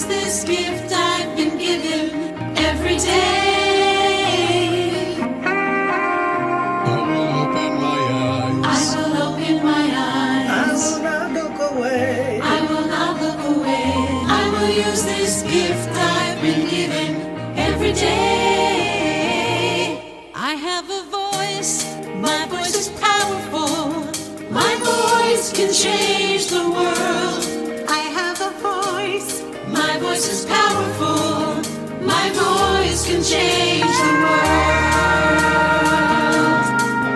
Speaker 18: This gift I've been given every day. I will open my eyes. I will open my eyes. I will not look away. I will not look away. I will use this gift I've been given every day. I have a voice. My voice is powerful. My voice can change the world. I have a voice. My voice is powerful. My voice can change the world.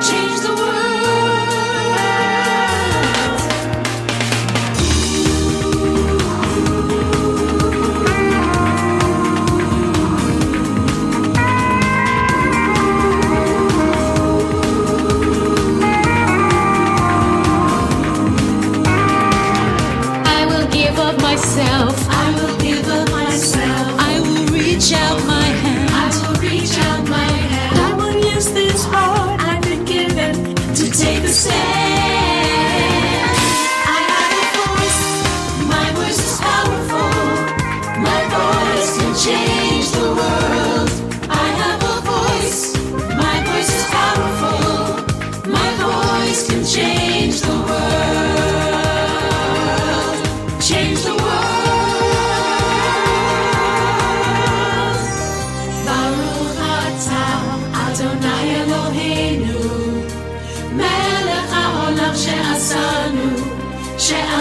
Speaker 18: Change the I will give of myself. I will give of myself.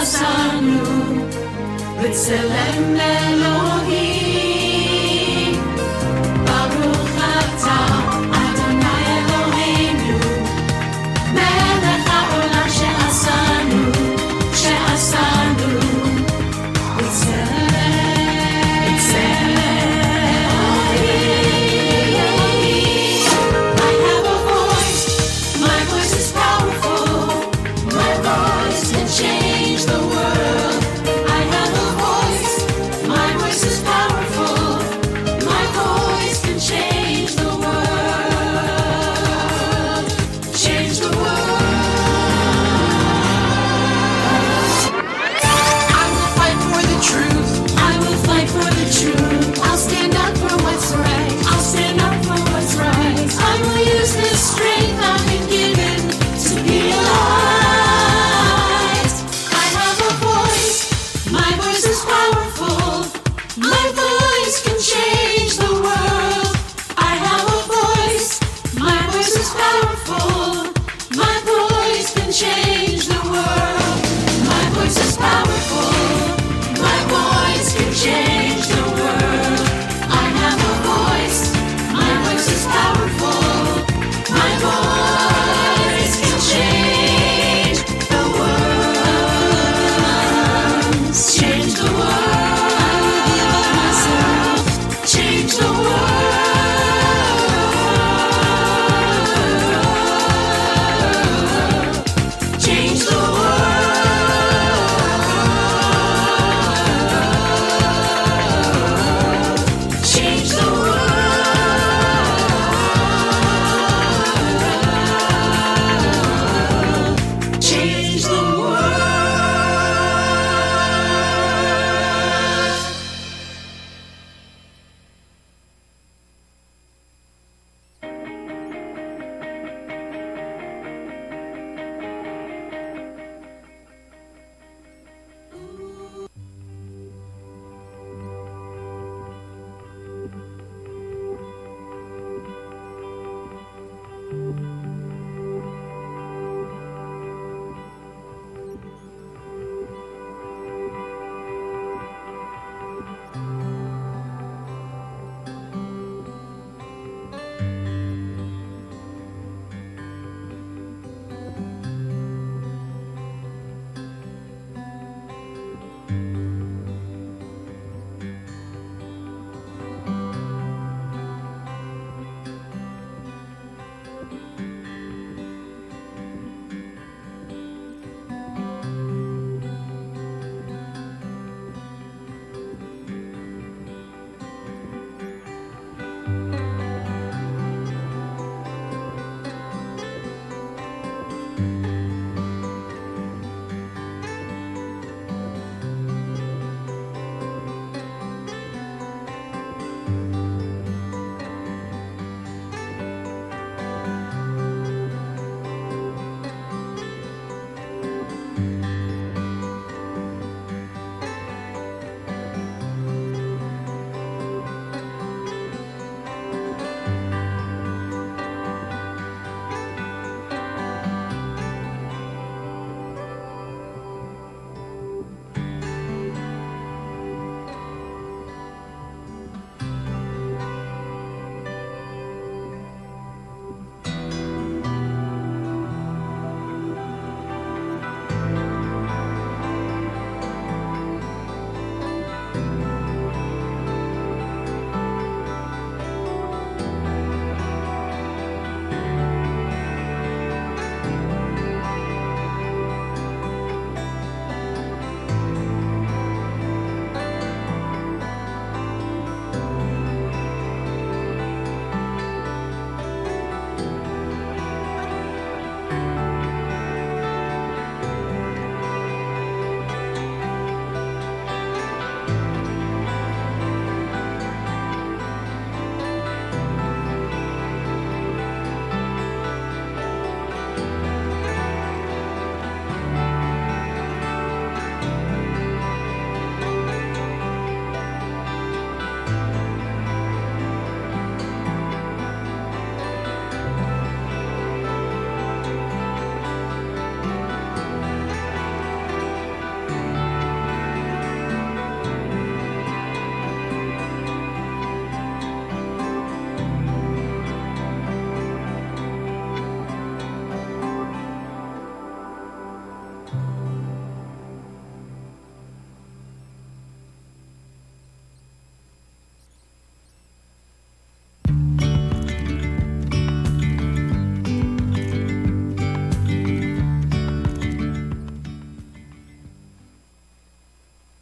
Speaker 18: עשנו בצלם אלוהים